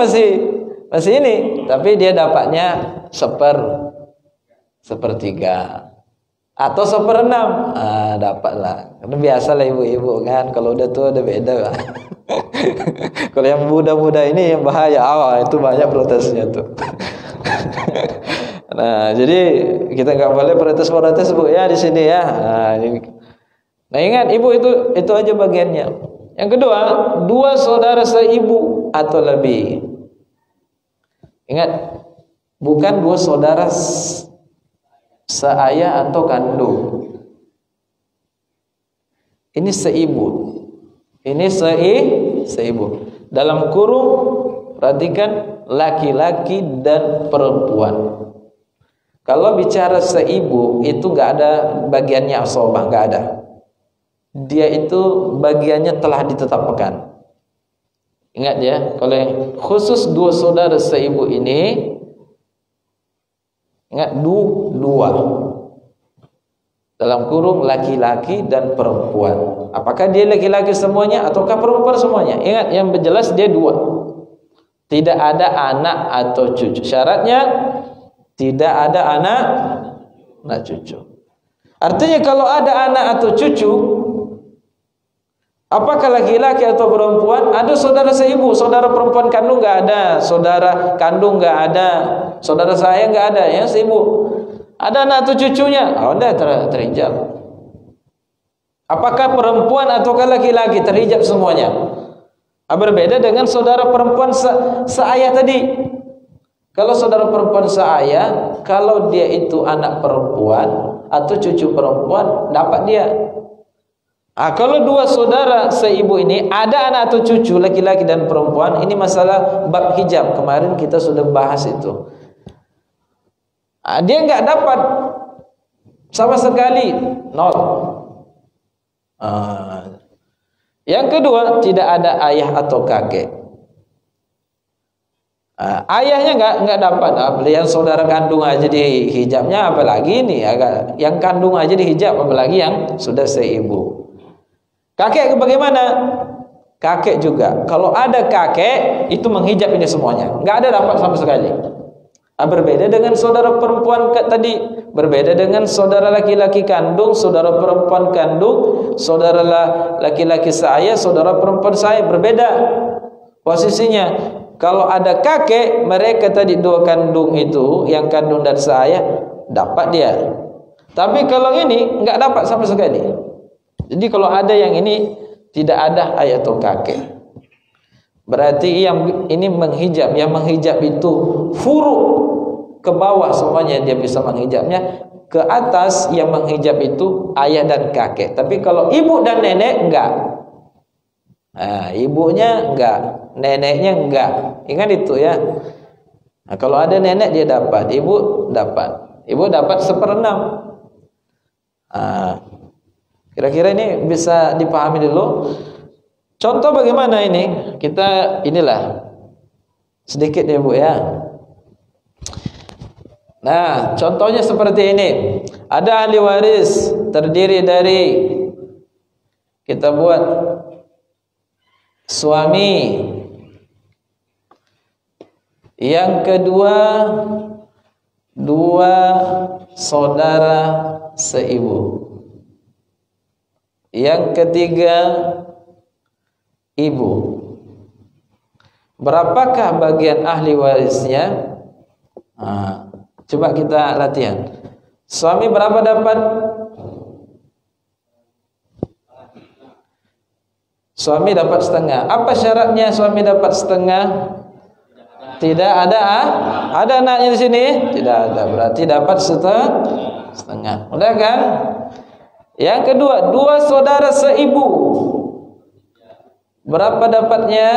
masih ini, tapi dia dapatnya 1/3 atau 1/6. Dapatlah. Karena biasalah ibu-ibu kan, kalau udah tua udah beda. Kalau yang muda-muda ini yang bahaya, itu banyak protesnya tuh. Nah, jadi kita nggak boleh protes-protes Bu ya di sini ya. Nah, ingat ibu itu aja bagiannya. Yang kedua, 2 saudara seibu atau lebih. Ingat, bukan 2 saudara seayah atau kandung. Ini seibu. Ini seibu. Dalam kurung perhatikan laki-laki dan perempuan. Kalau bicara seibu itu nggak ada bagiannya asobah, nggak ada. Dia itu bagiannya telah ditetapkan. Ingat ya, kalau yang khusus 2 saudara seibu ini, ingat 2 dalam kurung laki-laki dan perempuan. Apakah dia laki-laki semuanya ataukah perempuan semuanya? Ingat, yang berjelas dia 2. Tidak ada anak atau cucu. Syaratnya tidak ada anak cucu. Artinya kalau ada anak atau cucu, apakah laki-laki atau perempuan, ada saudara seibu, saudara perempuan kandung nggak ada, saudara kandung nggak ada, saudara saya nggak ada, ya seibu. Ada anak atau cucunya, udah terhijab. Apakah perempuan ataukah laki-laki, terhijab semuanya. Berbeda dengan saudara perempuan seayah tadi. Kalau saudara perempuan seayah, kalau dia itu anak perempuan atau cucu perempuan, dapat dia. Kalau 2 saudara seibu ini ada anak atau cucu laki-laki dan perempuan, ini masalah bab hijab. Kemarin kita sudah bahas itu. Dia nggak dapat sama sekali, 0. Yang kedua, tidak ada ayah atau kakek. Ayahnya nggak dapat. Yang saudara kandung aja dihijabnya, apalagi ini yang kandung aja dihijab, apalagi yang sudah seibu. Kakek bagaimana? Kakek juga. Kalau ada kakek itu menghijab ini semuanya. Nggak ada dapat sama sekali. Berbeda dengan saudara perempuan tadi, berbeda dengan saudara laki-laki kandung, saudara perempuan kandung, saudara laki-laki saya, saudara perempuan saya, berbeda posisinya. Kalau ada kakek, mereka tadi 2 kandung itu, yang kandung dan saya, dapat dia. Tapi kalau ini nggak dapat sama sekali. Jadi kalau ada yang ini tidak ada ayah atau kakek, berarti yang ini menghijab. Yang menghijab itu furu, ke bawah semuanya dia bisa menghijabnya. Ke atas yang menghijab itu ayah dan kakek. Tapi kalau ibu dan nenek enggak. Ibunya enggak, neneknya enggak. Ingat itu ya. Kalau ada nenek dia dapat, ibu dapat. Ibu dapat 1/6. Kira-kira ini bisa dipahami dulu. Contoh bagaimana ini? Kita inilah sedikit ya Bu ya. Nah, contohnya seperti ini. Ada ahli waris terdiri dari, kita buat suami, yang kedua 2 saudara seibu, yang ketiga ibu. Berapakah bagian ahli warisnya? Coba kita latihan. Suami berapa dapat? Suami dapat setengah. Apa syaratnya suami dapat setengah? Tidak ada ada anaknya di sini? Tidak ada. Berarti dapat setengah. Udah kan? Yang kedua, 2 saudara seibu. Berapa dapatnya?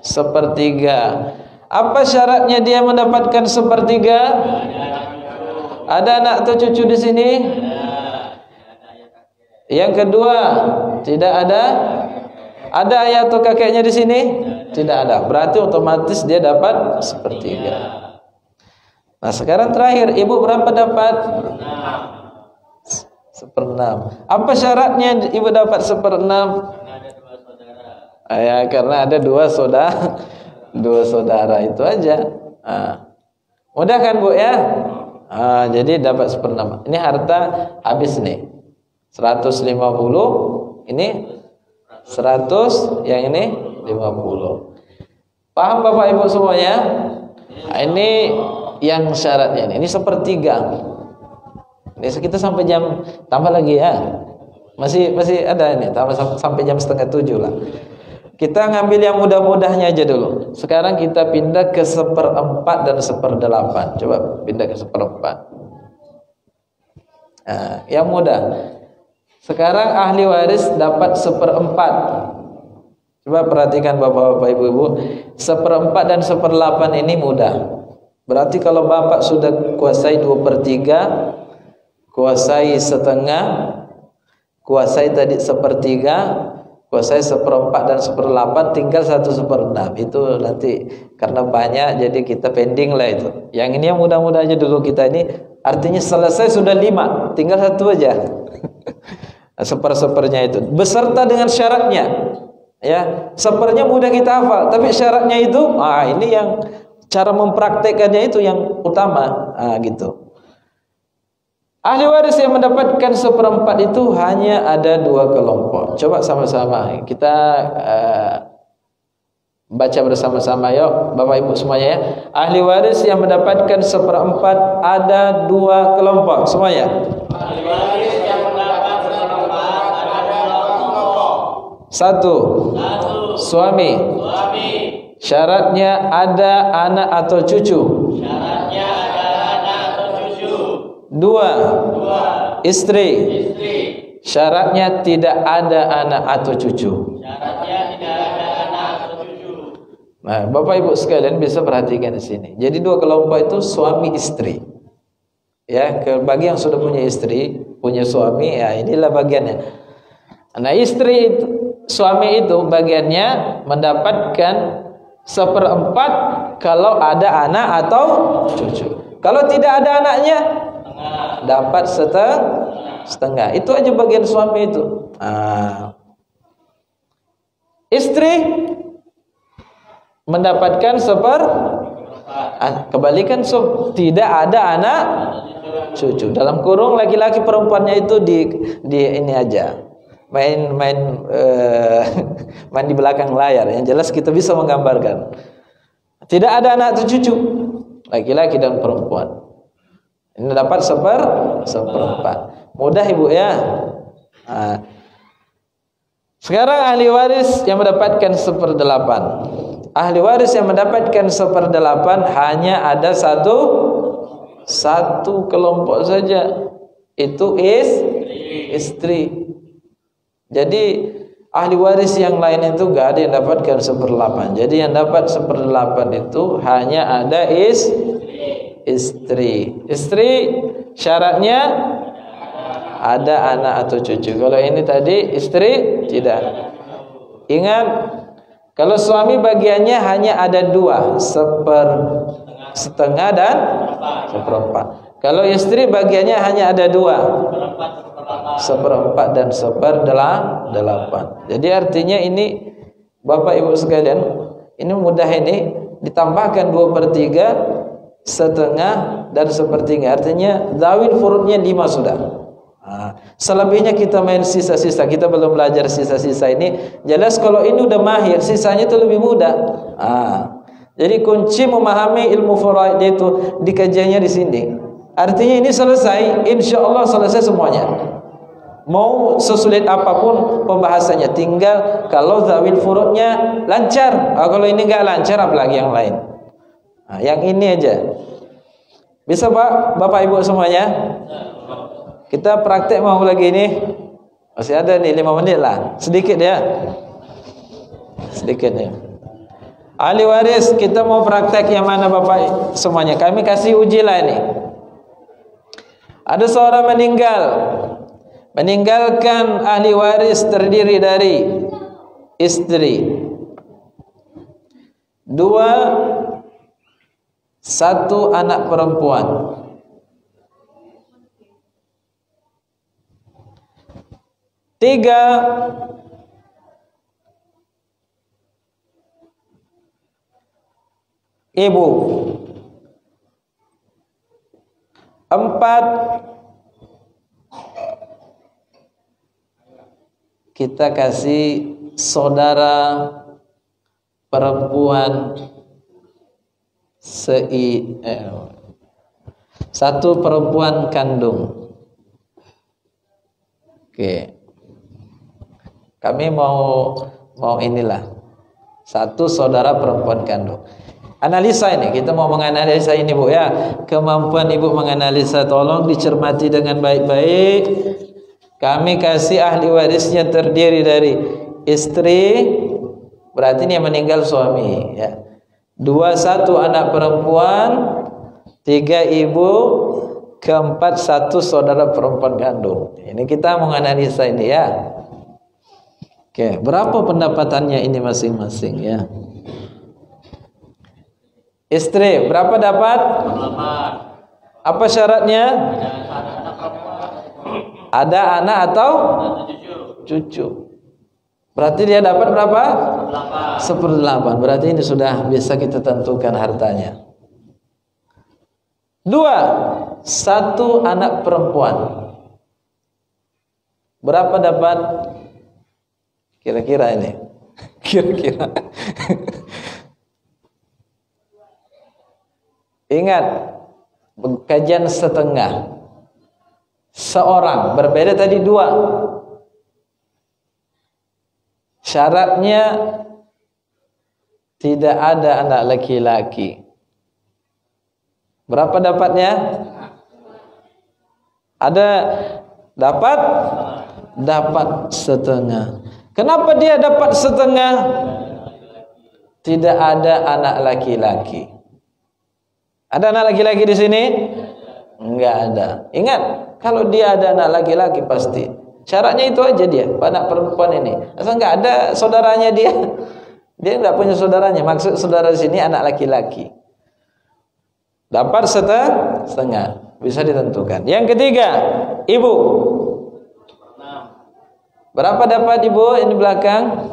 1/3. Apa syaratnya dia mendapatkan 1/3? Ada anak atau cucu di sini? Yang kedua, tidak ada. Ada ayah atau kakeknya di sini? Tidak ada. Berarti otomatis dia dapat sepertiga. Nah, sekarang terakhir, ibu berapa dapat? Seperenam. Apa syaratnya ibu dapat seperenam? Ya, karena ada dua saudara itu aja. Mudah kan Bu ya? Jadi dapat seperenam. Ini harta habis nih. 150, ini 100, yang ini 50. Paham Bapak Ibu semuanya? Ini yang syaratnya ini sepertiga. Ini kita sampai jam, tambah lagi ya. Masih ada ini, tambah sampai jam 6:30 lah. Kita ngambil yang mudah-mudahnya aja dulu. Sekarang kita pindah ke 1/4 dan 1/8. Coba pindah ke 1/4. Yang mudah. Sekarang ahli waris dapat 1/4. Coba perhatikan bapak-bapak, ibu-ibu. 1/4 dan 1/8 ini mudah. Berarti kalau bapak sudah kuasai 2/3, kuasai setengah, kuasai tadi 1/3, kuasai 1/4 dan 1/8, tinggal 1/6. Itu nanti karena banyak jadi kita pending lah itu. Yang ini yang mudah-mudah aja dulu kita ini. Artinya selesai sudah 5, tinggal 1 aja. Sepernya itu beserta dengan syaratnya. Ya, sepernya mudah kita hafal, tapi syaratnya itu ini yang cara mempraktekannya itu yang utama. Gitu. Ahli waris yang mendapatkan 1/4 itu hanya ada 2 kelompok. Coba sama-sama kita baca bersama-sama yuk Bapak Ibu semuanya ya. Ahli waris yang mendapatkan 1/4 ada 2 kelompok semuanya. Ahli waris yang mendapat 1/4 ada 2 kelompok. 1. Suami. Syaratnya ada anak atau cucu. Syaratnya ada anak atau cucu. 2. Istri. Syaratnya tidak ada anak atau cucu. Syaratnya tidak ada anak atau cucu. Nah, Bapak Ibu sekalian bisa perhatikan di sini. Jadi 2 kelompok itu suami istri. Ya, bagi yang sudah punya istri, punya suami, ya inilah bagiannya. Nah, istri itu, suami itu bagiannya mendapatkan 1/4 kalau ada anak atau cucu. Kalau tidak ada anaknya, dapat setengah. Itu aja bagian suami itu. Istri mendapatkan 1/4. Kebalikan tidak ada anak cucu. Dalam kurung laki-laki perempuannya itu di ini aja. Main di belakang layar. Yang jelas kita bisa menggambarkan. Tidak ada anak atau cucu, laki-laki dan perempuan. Ini dapat 1/4. Mudah Ibu ya. Sekarang ahli waris yang mendapatkan 1/8. Ahli waris yang mendapatkan 1/8 hanya ada satu kelompok saja. Itu istri. Jadi ahli waris yang lain itu gak ada yang dapatkan 1/8. Jadi yang dapat 1/8 itu hanya ada istri. Istri syaratnya ada anak atau cucu. Kalau ini tadi istri tidak. Ingat, kalau suami bagiannya hanya ada 2, 1/2 dan 1/4. Kalau istri bagiannya hanya ada 2, 1/4 dan 1/8. Jadi artinya ini Bapak Ibu sekalian, ini mudah ini ditambahkan 2/3, 1/2 dan 1/3. Artinya zawil furudnya 5 sudah. Selebihnya kita main sisa-sisa. Kita belum belajar sisa-sisa ini. Jelas kalau ini udah mahir, sisanya itu lebih mudah. Jadi kunci memahami ilmu faraid itu dikajiannya di sini. Artinya ini selesai, insya Allah selesai semuanya. Mau sesulit apapun pembahasannya, tinggal kalau zawil furudnya lancar. Kalau ini nggak lancar, apalagi yang lain. Yang ini aja. Bisa Pak, Bapak Ibu semuanya? Kita praktek mau lagi ini. Masih ada nih 5 menit lah. Sedikit ya. Sedikit ya. Ahli waris kita mau praktek yang mana Bapak semuanya? Kami kasih uji lah ini. Ada seorang meninggal, meninggalkan ahli waris terdiri dari istri, 2, 1 anak perempuan, 3 ibu, 4 kita kasih saudara perempuan 1 perempuan kandung. Oke. Kami mau inilah 1 saudara perempuan kandung. Analisa ini, kita mau menganalisa ini Bu ya. Kemampuan Ibu menganalisa tolong dicermati dengan baik-baik. Kami kasih ahli warisnya terdiri dari istri, berarti ini yang meninggal suami ya. 2 1 anak perempuan, 3 ibu, 4 1 saudara perempuan kandung. Ini kita menganalisa ini ya. Oke, berapa pendapatannya ini masing-masing ya? Istri berapa dapat? 8. Apa syaratnya? Ada anak atau cucu. Berarti dia dapat berapa? 1/8. Berarti ini sudah bisa kita tentukan hartanya. 2 1 anak perempuan. Berapa dapat? Kira-kira ini. Kira-kira. Ingat, kajian setengah. Seorang, berbeda tadi 2. Syaratnya tidak ada anak laki-laki. Berapa dapatnya? Ada dapat? Dapat setengah. Kenapa dia dapat setengah? Tidak ada anak laki-laki. Ada anak laki-laki di sini? Enggak ada. Ingat, kalau dia ada anak laki-laki pasti. Syaratnya itu aja dia, anak perempuan ini. Asal enggak ada saudaranya dia. Dia enggak punya saudaranya. Maksud saudara di sini anak laki-laki. Dapat setengah. Bisa ditentukan. Yang ketiga, ibu. Berapa dapat ibu ini belakang?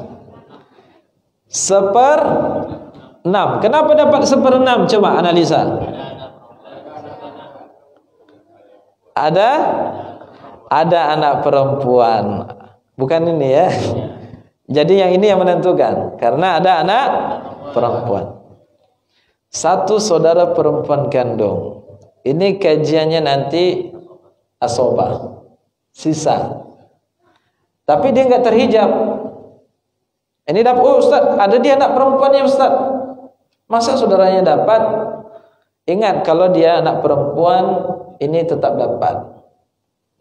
1/6. Kenapa dapat 1/6? Coba analisa. Ada anak perempuan. Bukan ini ya. Jadi yang ini yang menentukan. Karena ada anak perempuan. 1 saudara perempuan kandung. Ini kajiannya nanti asobah. Sisa. Tapi dia nggak terhijab. Ini dapat, oh Ustaz, ada dia anak perempuannya Ustaz. Masa saudaranya dapat? Ingat, kalau dia anak perempuan, ini tetap dapat.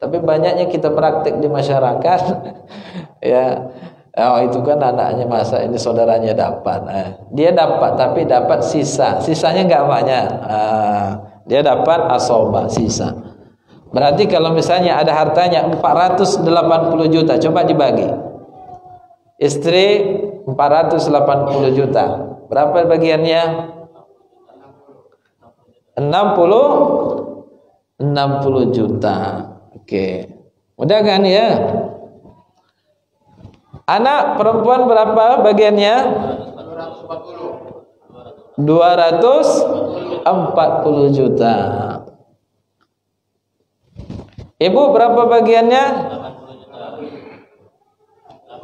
Tapi banyaknya kita praktik di masyarakat, ya, oh itu kan anaknya, masa ini saudaranya dapat. Dia dapat, tapi dapat sisa. Sisanya nggak banyak. Dia dapat asobah, sisa. Berarti kalau misalnya ada hartanya 480 juta, coba dibagi. Istri 480 juta. Berapa bagiannya? 60 juta. Oke. Mudah kan ya? Anak perempuan berapa bagiannya? 240 juta. Ibu berapa bagiannya?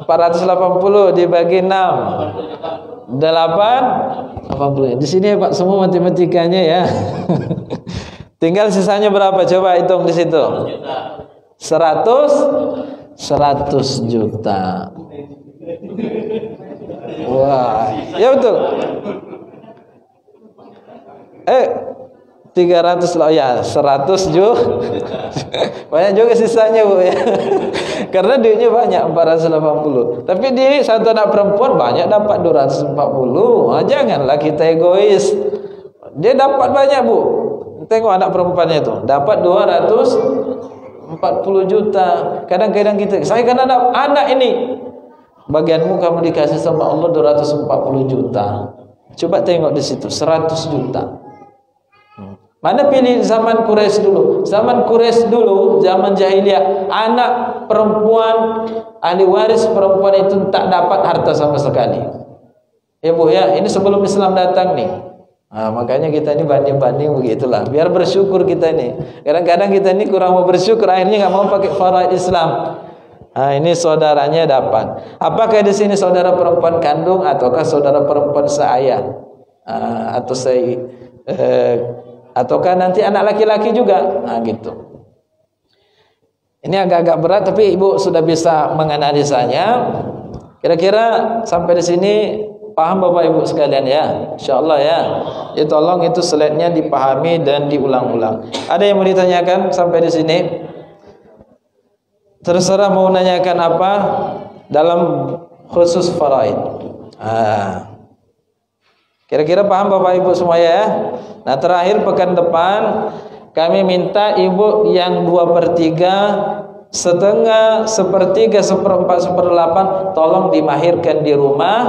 480 dibagi 6. 80. Di sini Pak semua matematikanya ya. Tinggal sisanya berapa? Coba hitung di situ. 100 juta. Wah, ya betul. 300 lah ya, 100 juta. Banyak juga sisanya Bu ya. Karena duitnya banyak 480. Tapi di satu anak perempuan banyak dapat 240. Janganlah kita egois. Dia dapat banyak Bu. Tengok anak perempuannya itu dapat 240 juta. Kadang-kadang saya kan anak ini. Bagianmu kamu dikasih sama Allah 240 juta. Coba tengok di situ 100 juta. Mana pilih zaman Quraisy dulu? Zaman Quraisy dulu, zaman jahiliyah, anak perempuan ahli waris perempuan itu tak dapat harta sama sekali. Ya Bu ya, ini sebelum Islam datang nih. Nah, makanya kita ini banding-banding begitulah. Biar bersyukur kita ini. Kadang-kadang kita ini kurang mau bersyukur, akhirnya nggak mau pakai faraid Islam. Nah, ini saudaranya dapat. Apakah di sini saudara perempuan kandung ataukah saudara perempuan seayah? Atau ataukah nanti anak laki-laki juga? Nah, gitu. Ini agak-agak berat, tapi Ibu sudah bisa menganalisanya. Kira-kira sampai di sini paham Bapak Ibu sekalian ya? Insyaallah ya. Ya tolong itu slide-nya dipahami dan diulang-ulang. Ada yang mau ditanyakan sampai di sini? Terserah mau nanyakan apa dalam khusus faraid. Kira-kira paham Bapak Ibu semuanya ya? Nah, terakhir pekan depan kami minta Ibu yang 2/3, setengah, 1/3, 1/4, 1/8 tolong dimahirkan di rumah.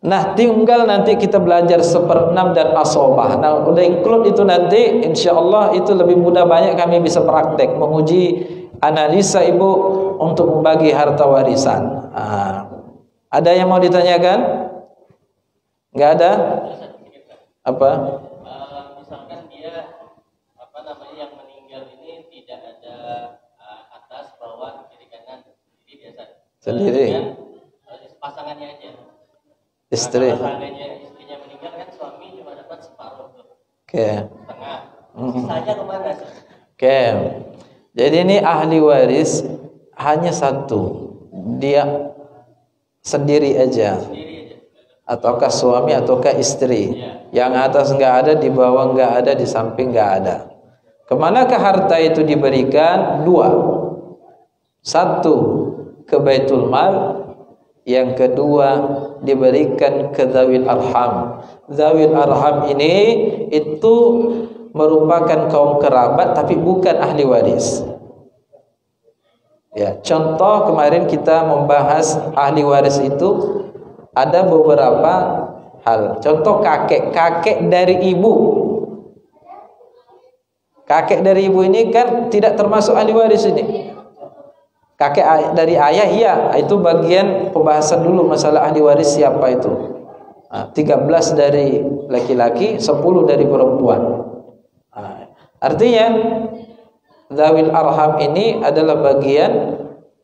Nah, tinggal nanti kita belajar 1/6 dan asobah. Nah, udah include itu nanti, insya Allah itu lebih mudah, banyak kami bisa praktek menguji analisa Ibu untuk membagi harta warisan. Ada yang mau ditanyakan? Enggak ada? Apa? Misalkan dia yang meninggal ini tidak ada atas, bawah, kiri kanan, jadi biasa. Sendiri. Pasangannya aja. Istri. Kalau seandainya istrinya meninggal kan suami cuma dapat separuh tuh. Oke. Setengah. Sisanya kemana? Oke. Jadi ini ahli waris hanya satu, dia sendiri aja, ataukah suami ataukah istri. Yang atas nggak ada, di bawah nggak ada, di samping nggak ada. Kemanakah harta itu diberikan? 2. 1 ke Baitul Mal, yang kedua diberikan ke Zawil Arham. Zawil Arham ini itu merupakan kaum kerabat tapi bukan ahli waris. Ya, contoh kemarin kita membahas ahli waris itu ada beberapa hal. Contoh kakek dari ibu. Kakek dari ibu ini kan tidak termasuk ahli waris ini. Kakek dari ayah iya, itu bagian pembahasan dulu masalah ahli waris siapa itu. 13 dari laki-laki, 10 dari perempuan. Artinya Zawil Arham ini adalah bagian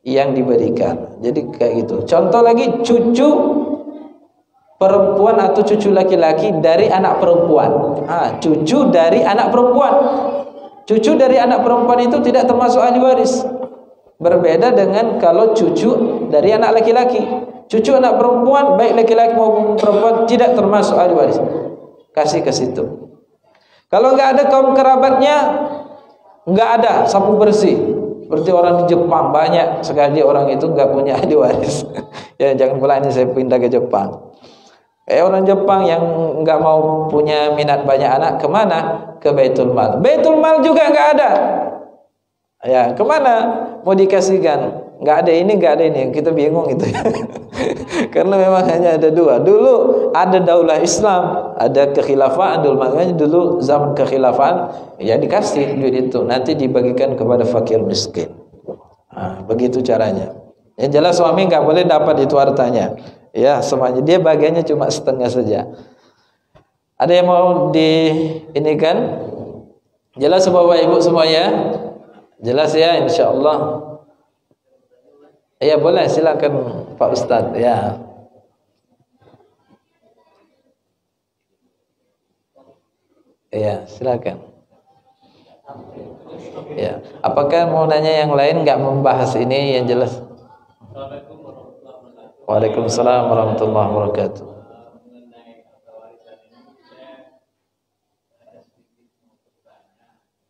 yang diberikan. Jadi kayak gitu. Contoh lagi, cucu perempuan atau cucu laki-laki dari anak perempuan. Cucu dari anak perempuan. Cucu dari anak perempuan itu tidak termasuk ahli waris. Berbeda dengan kalau cucu dari anak laki-laki. Cucu anak perempuan baik laki-laki maupun perempuan tidak termasuk ahli waris. Kasih ke situ. Kalau nggak ada kaum kerabatnya, nggak ada sapu bersih. Seperti orang di Jepang, banyak sekali orang itu nggak punya ahli waris. Ya jangan pula ini saya pindah ke Jepang. Orang Jepang yang nggak mau punya minat banyak anak, kemana? Ke Baitul Mal. Baitul Mal juga nggak ada. Ya kemana mau dikasihkan? Nggak ada ini, nggak ada ini. Kita bingung itu. Karena memang hanya ada 2. Dulu ada daulah Islam, ada kekhilafan dulu. Makanya dulu zaman kekhilafan ya dikasih duit itu, nanti dibagikan kepada fakir miskin. Begitu caranya. Yang jelas suami nggak boleh dapat itu hartanya. Ya semuanya, dia bagiannya cuma setengah saja. Ada yang mau ini kan? Jelas Bapak Ibu semuanya? Jelas ya, insya Allah. Ya boleh, silakan Pak Ustadz ya. Ya silakan. Ya, apakah mau nanya yang lain, nggak membahas ini yang jelas? Waalaikumsalam warahmatullahi wabarakatuh.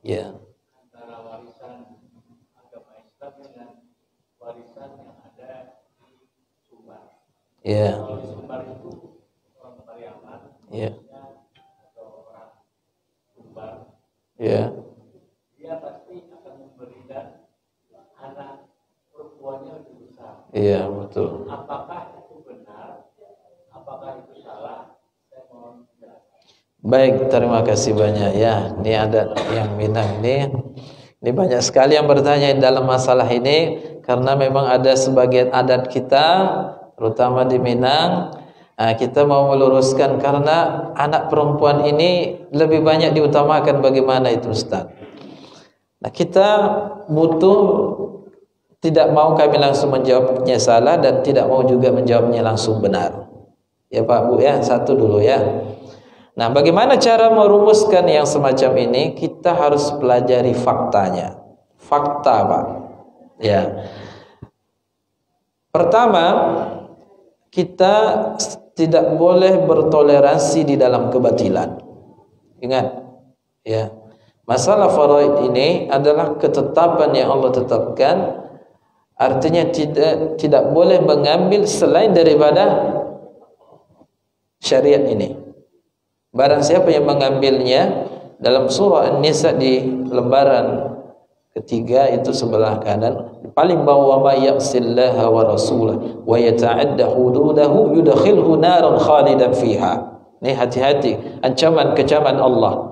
Ya. Ya. Ya. Ya. dia pasti akan memberikan anak perempuannya lebih besar. Iya, betul. Apakah itu benar? Apakah itu salah? Saya mohon penjelasan. Baik, terima kasih banyak ya. Ini ada yang Minang ini banyak sekali yang bertanya dalam masalah ini karena memang ada sebagian adat kita terutama di Minang. Kita mau meluruskan karena anak perempuan ini lebih banyak diutamakan. Bagaimana itu Ustaz? Nah, kita butuh, tidak mau kami langsung menjawabnya salah dan tidak mau juga menjawabnya langsung benar. Ya Pak Bu ya, satu dulu ya. Nah, bagaimana cara merumuskan yang semacam ini? Kita harus pelajari faktanya. Fakta Pak. Ya. Pertama, kita tidak boleh bertoleransi di dalam kebatilan. Ingat, ya. Masalah faraid ini adalah ketetapan yang Allah tetapkan. Artinya tidak boleh mengambil selain daripada syariat ini. Barang siapa yang mengambilnya, dalam surah An-Nisa di lembaran ketiga itu sebelah kanan paling bawah, wa ya'sillaha wa rasulahu wa yata'adda hududahu yudkhilhu naran khalidan fiha. Ini hati-hati, ancaman kecaman Allah.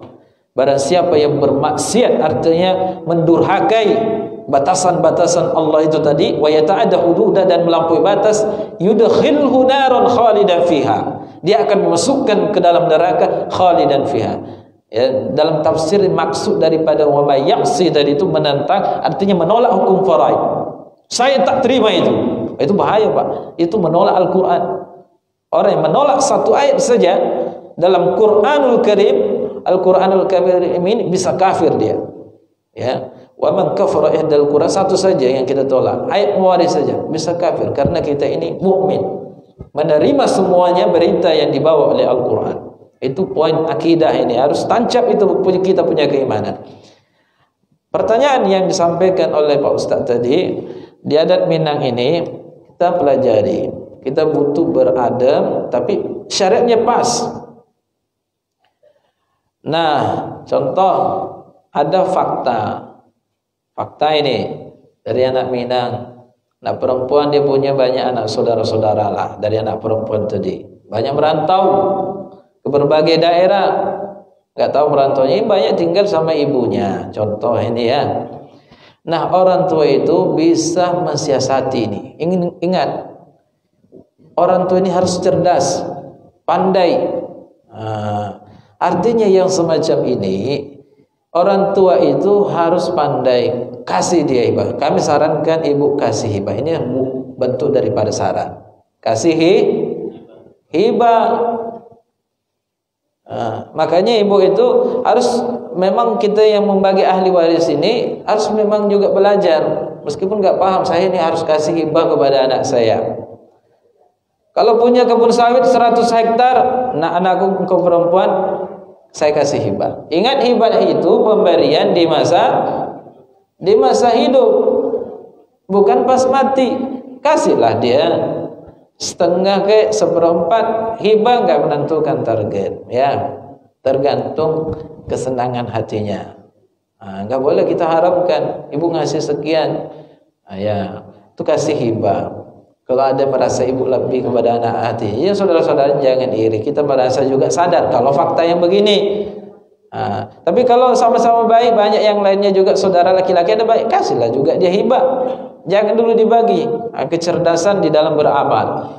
Barang siapa yang bermaksiat, artinya mendurhakai batasan-batasan Allah itu tadi, wa yata'adda hududah, dan melampaui batas, yudkhilhu naran khalidan fiha, dia akan memasukkan ke dalam neraka khalidan fiha. Ya, dalam tafsir maksud daripada wa may ya'si dari itu menentang, artinya menolak hukum faraid. Saya tak terima itu. Itu bahaya Pak. Itu menolak Al-Qur'an. Orang yang menolak satu ayat saja dalam Qur'anul Karim, Al-Qur'anul Karim ini bisa kafir dia. Ya. Wa man kafara ihdal Qur'an, satu saja yang kita tolak, ayat muwaris saja bisa kafir karena kita ini mukmin, menerima semuanya berita yang dibawa oleh Al-Qur'an. Itu poin akidah ini, harus tancap itu kita punya keimanan. Pertanyaan yang disampaikan oleh Pak Ustaz tadi, di adat Minang ini kita pelajari, kita butuh beradab tapi syariatnya pas. Nah, contoh ada fakta ini dari anak Minang. Anak perempuan dia punya banyak anak saudara-saudara lah dari anak perempuan tadi. Banyak merantau ke berbagai daerah, nggak tahu merantaunya, banyak tinggal sama ibunya. Contoh ini ya. Nah, orang tua itu bisa mensiasati ini. Ingat, orang tua ini harus cerdas, pandai. Artinya yang semacam ini, orang tua itu harus pandai kasih dia hibah. Kami sarankan ibu kasih hibah. Ini bentuk daripada saran. Kasih hibah. Makanya ibu itu harus, memang kita yang membagi ahli waris ini harus memang juga belajar, meskipun nggak paham, saya ini harus kasih hibah kepada anak saya. Kalau punya kebun sawit 100 hektar, nah anakku perempuan saya kasih hibah. Ingat, hibah itu pemberian di masa hidup, bukan pas mati. Kasihlah dia setengah ke seperempat. Hibah nggak menentukan target, ya, tergantung kesenangan hatinya. Nggak boleh kita harapkan ibu ngasih sekian, ya itu kasih hibah. Kalau ada merasa ibu lebih kepada anak hati, ya saudara-saudara jangan iri, kita merasa juga sadar kalau fakta yang begini. Tapi kalau sama-sama baik, banyak yang lainnya juga saudara laki-laki ada baik, kasihlah juga dia hibah. Jangan dulu dibagi. Kecerdasan di dalam beramal.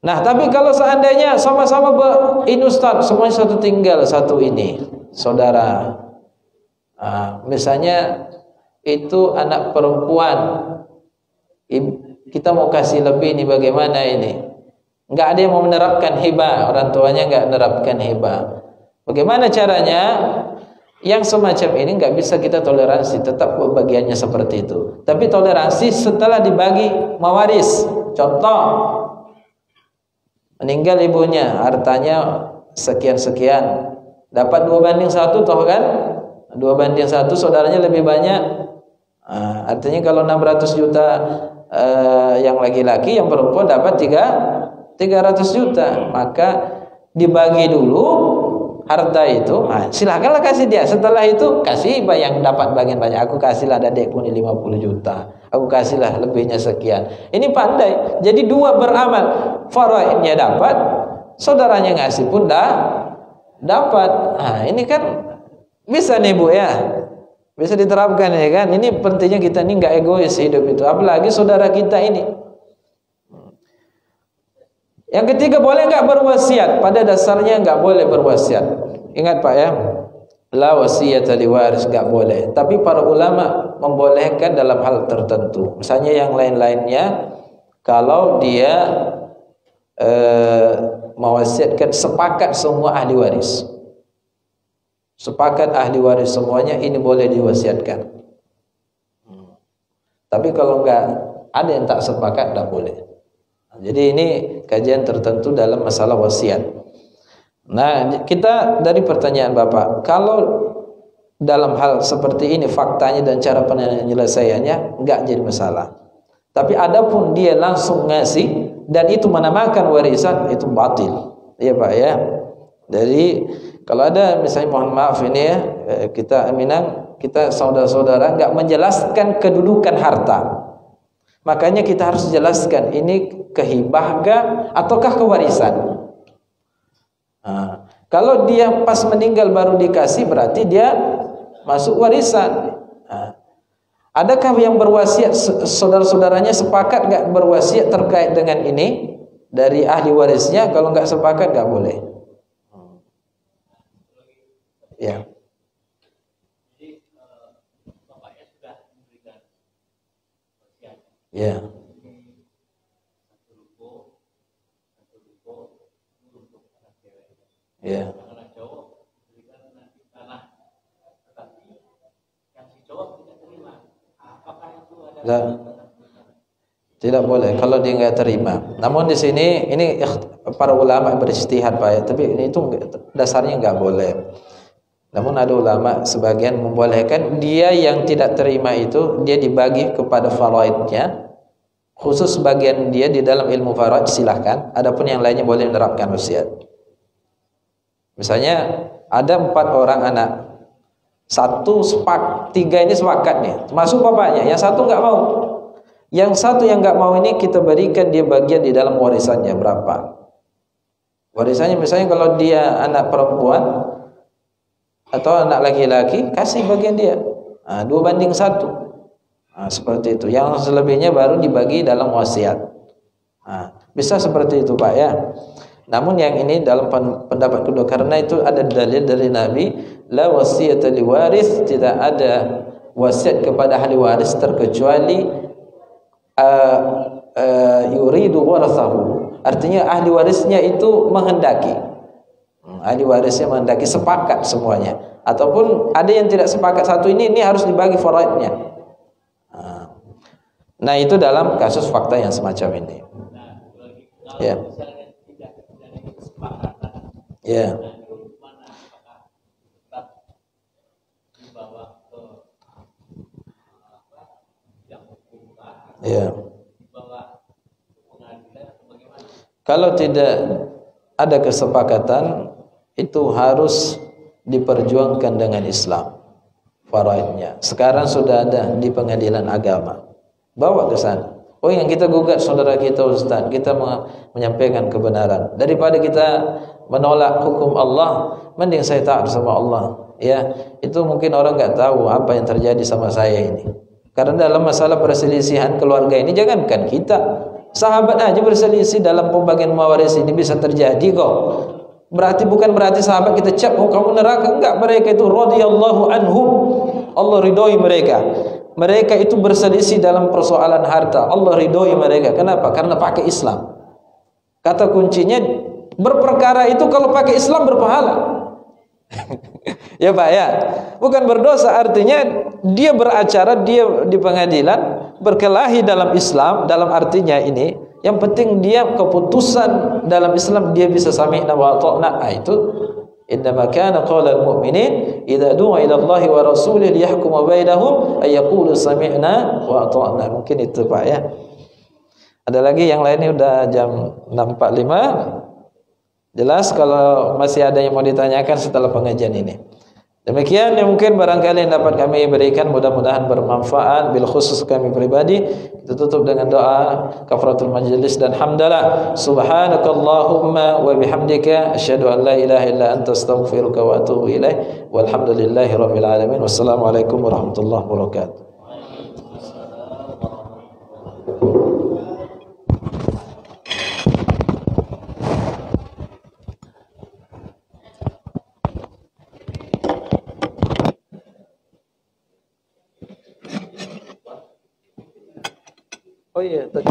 Nah, tapi kalau seandainya sama-sama ini Ustaz, semuanya satu tinggal, satu ini saudara, misalnya itu anak perempuan, kita mau kasih lebih, ini bagaimana ini? Nggak ada yang mau menerapkan hibah, orang tuanya nggak menerapkan hibah. Bagaimana caranya? Yang semacam ini nggak bisa kita toleransi, tetap pembagiannya seperti itu. Tapi toleransi setelah dibagi mawaris. Contoh, meninggal ibunya, hartanya sekian-sekian, dapat 2/1, toh kan? 2/1, saudaranya lebih banyak. Artinya kalau 600 juta yang laki-laki, yang perempuan dapat 300 juta. Maka dibagi dulu harta itu, silakanlah kasih dia. Setelah itu kasih yang dapat bagian banyak. Aku kasihlah adekku ini 50 juta. Aku kasihlah lebihnya sekian. Ini pandai. Jadi dua beramal. Faraidnya dapat, saudaranya ngasih pun dapat. Ini kan bisa nih Bu ya. Bisa diterapkan ya kan. Ini pentingnya kita ini nggak egois hidup itu. Apalagi saudara kita ini. Yang ketiga, boleh nggak berwasiat? Pada dasarnya nggak boleh berwasiat. Ingat Pak ya, la wasiyata liwaris, nggak boleh. Tapi para ulama membolehkan dalam hal tertentu. Misalnya yang lain-lainnya, kalau dia mewasiatkan sepakat semua ahli waris. Sepakat ahli waris semuanya, ini boleh diwasiatkan. Tapi kalau nggak ada yang tak sepakat, nggak boleh. Jadi ini kajian tertentu dalam masalah wasiat. Nah, kita dari pertanyaan Bapak, kalau dalam hal seperti ini faktanya dan cara penyelesaiannya enggak jadi masalah. Tapi adapun dia langsung ngasih dan itu menamakan warisan, itu batil. Iya Pak ya. Jadi kalau ada misalnya, mohon maaf ini ya, kita Minang, kita saudara-saudara enggak menjelaskan kedudukan harta. Makanya kita harus jelaskan ini kehibah ataukah kewarisan. Kalau dia pas meninggal baru dikasih, berarti dia masuk warisan. Adakah yang berwasiat, saudara-saudaranya sepakat nggak berwasiat terkait dengan ini dari ahli warisnya? Kalau nggak sepakat nggak boleh. Ya. Ya. Ya. Tidak boleh kalau dia nggak terima. Namun di sini ini para ulama berijtihad Pak ya, tapi ini itu dasarnya nggak boleh. Namun ada ulama sebagian membolehkan dia yang tidak terima itu dia dibagi kepada faraidnya. Khusus bagian dia di dalam ilmu faraid silahkan. Adapun yang lainnya boleh menerapkan wasiat. Misalnya ada 4 orang anak, 3 ini sepakat nih, termasuk bapaknya. Yang 1 nggak mau. Yang 1 yang nggak mau ini kita berikan dia bagian di dalam warisannya berapa? Warisannya misalnya kalau dia anak perempuan atau anak laki-laki, kasih bagian dia 2/1. Seperti itu. Yang selebihnya baru dibagi dalam wasiat. Bisa seperti itu Pak ya. Namun yang ini dalam pendapat kedua, karena itu ada dalil dari Nabi, la wasiyata liwaris, tidak ada wasiat kepada ahli waris terkecuali yuridu warathahu. Artinya ahli warisnya itu menghendaki. Ahli warisnya menghendaki, sepakat semuanya. Ataupun ada yang tidak sepakat, satu ini harus dibagi faraidnya. Nah, itu dalam kasus fakta yang semacam ini. Ya. Ya. Ya. Kalau tidak ada kesepakatan, itu harus diperjuangkan dengan Islam faraidnya. Sekarang sudah ada di pengadilan agama. Bawa ke sana. Oh, yang kita gugat saudara kita Ustaz, kita menyampaikan kebenaran. Daripada kita menolak hukum Allah, mending saya taat sama Allah. Ya, itu mungkin orang nggak tahu apa yang terjadi sama saya ini. Karena dalam masalah perselisihan keluarga ini, jangankan kita, sahabat aja berselisih dalam pembagian mawaris ini bisa terjadi kok. Bukan berarti sahabat kita cap, oh kamu neraka. Enggak, mereka itu radhiyallahu anhum. Allah ridhoi mereka. Mereka itu berselisih dalam persoalan harta. Allah ridhoi mereka. Kenapa? Karena pakai Islam. Kata kuncinya, berperkara itu kalau pakai Islam berpahala. Ya Pak ya. Bukan berdosa, artinya dia beracara, dia di pengadilan berkelahi dalam Islam, dalam artinya ini, yang penting dia keputusan dalam Islam dia bisa sami'na wa ata'na. Itu innama kana qaulal mu'minin idza du'a ila Allah wa rasulih liyahkuma bainahum ay yaqulu sami'na wa ata'na. Mungkin itu Pak ya. Ada lagi yang lainnya, udah jam 6.45. Jelas kalau masih ada yang mau ditanyakan setelah pengajian ini. Demikian yang mungkin barangkali yang dapat kami berikan, mudah-mudahan bermanfaat. Bil khusus kami pribadi, kita tutup dengan doa kafaratul majlis dan hamdalah. Subhanakallahumma wa bihamdika asyhadu an la ilaha illa anta astaghfiruka wa atubu ilaik. Walhamdulillahi rabbil alamin. Wassalamualaikum warahmatullahi wabarakatuh. Oh iya, tadi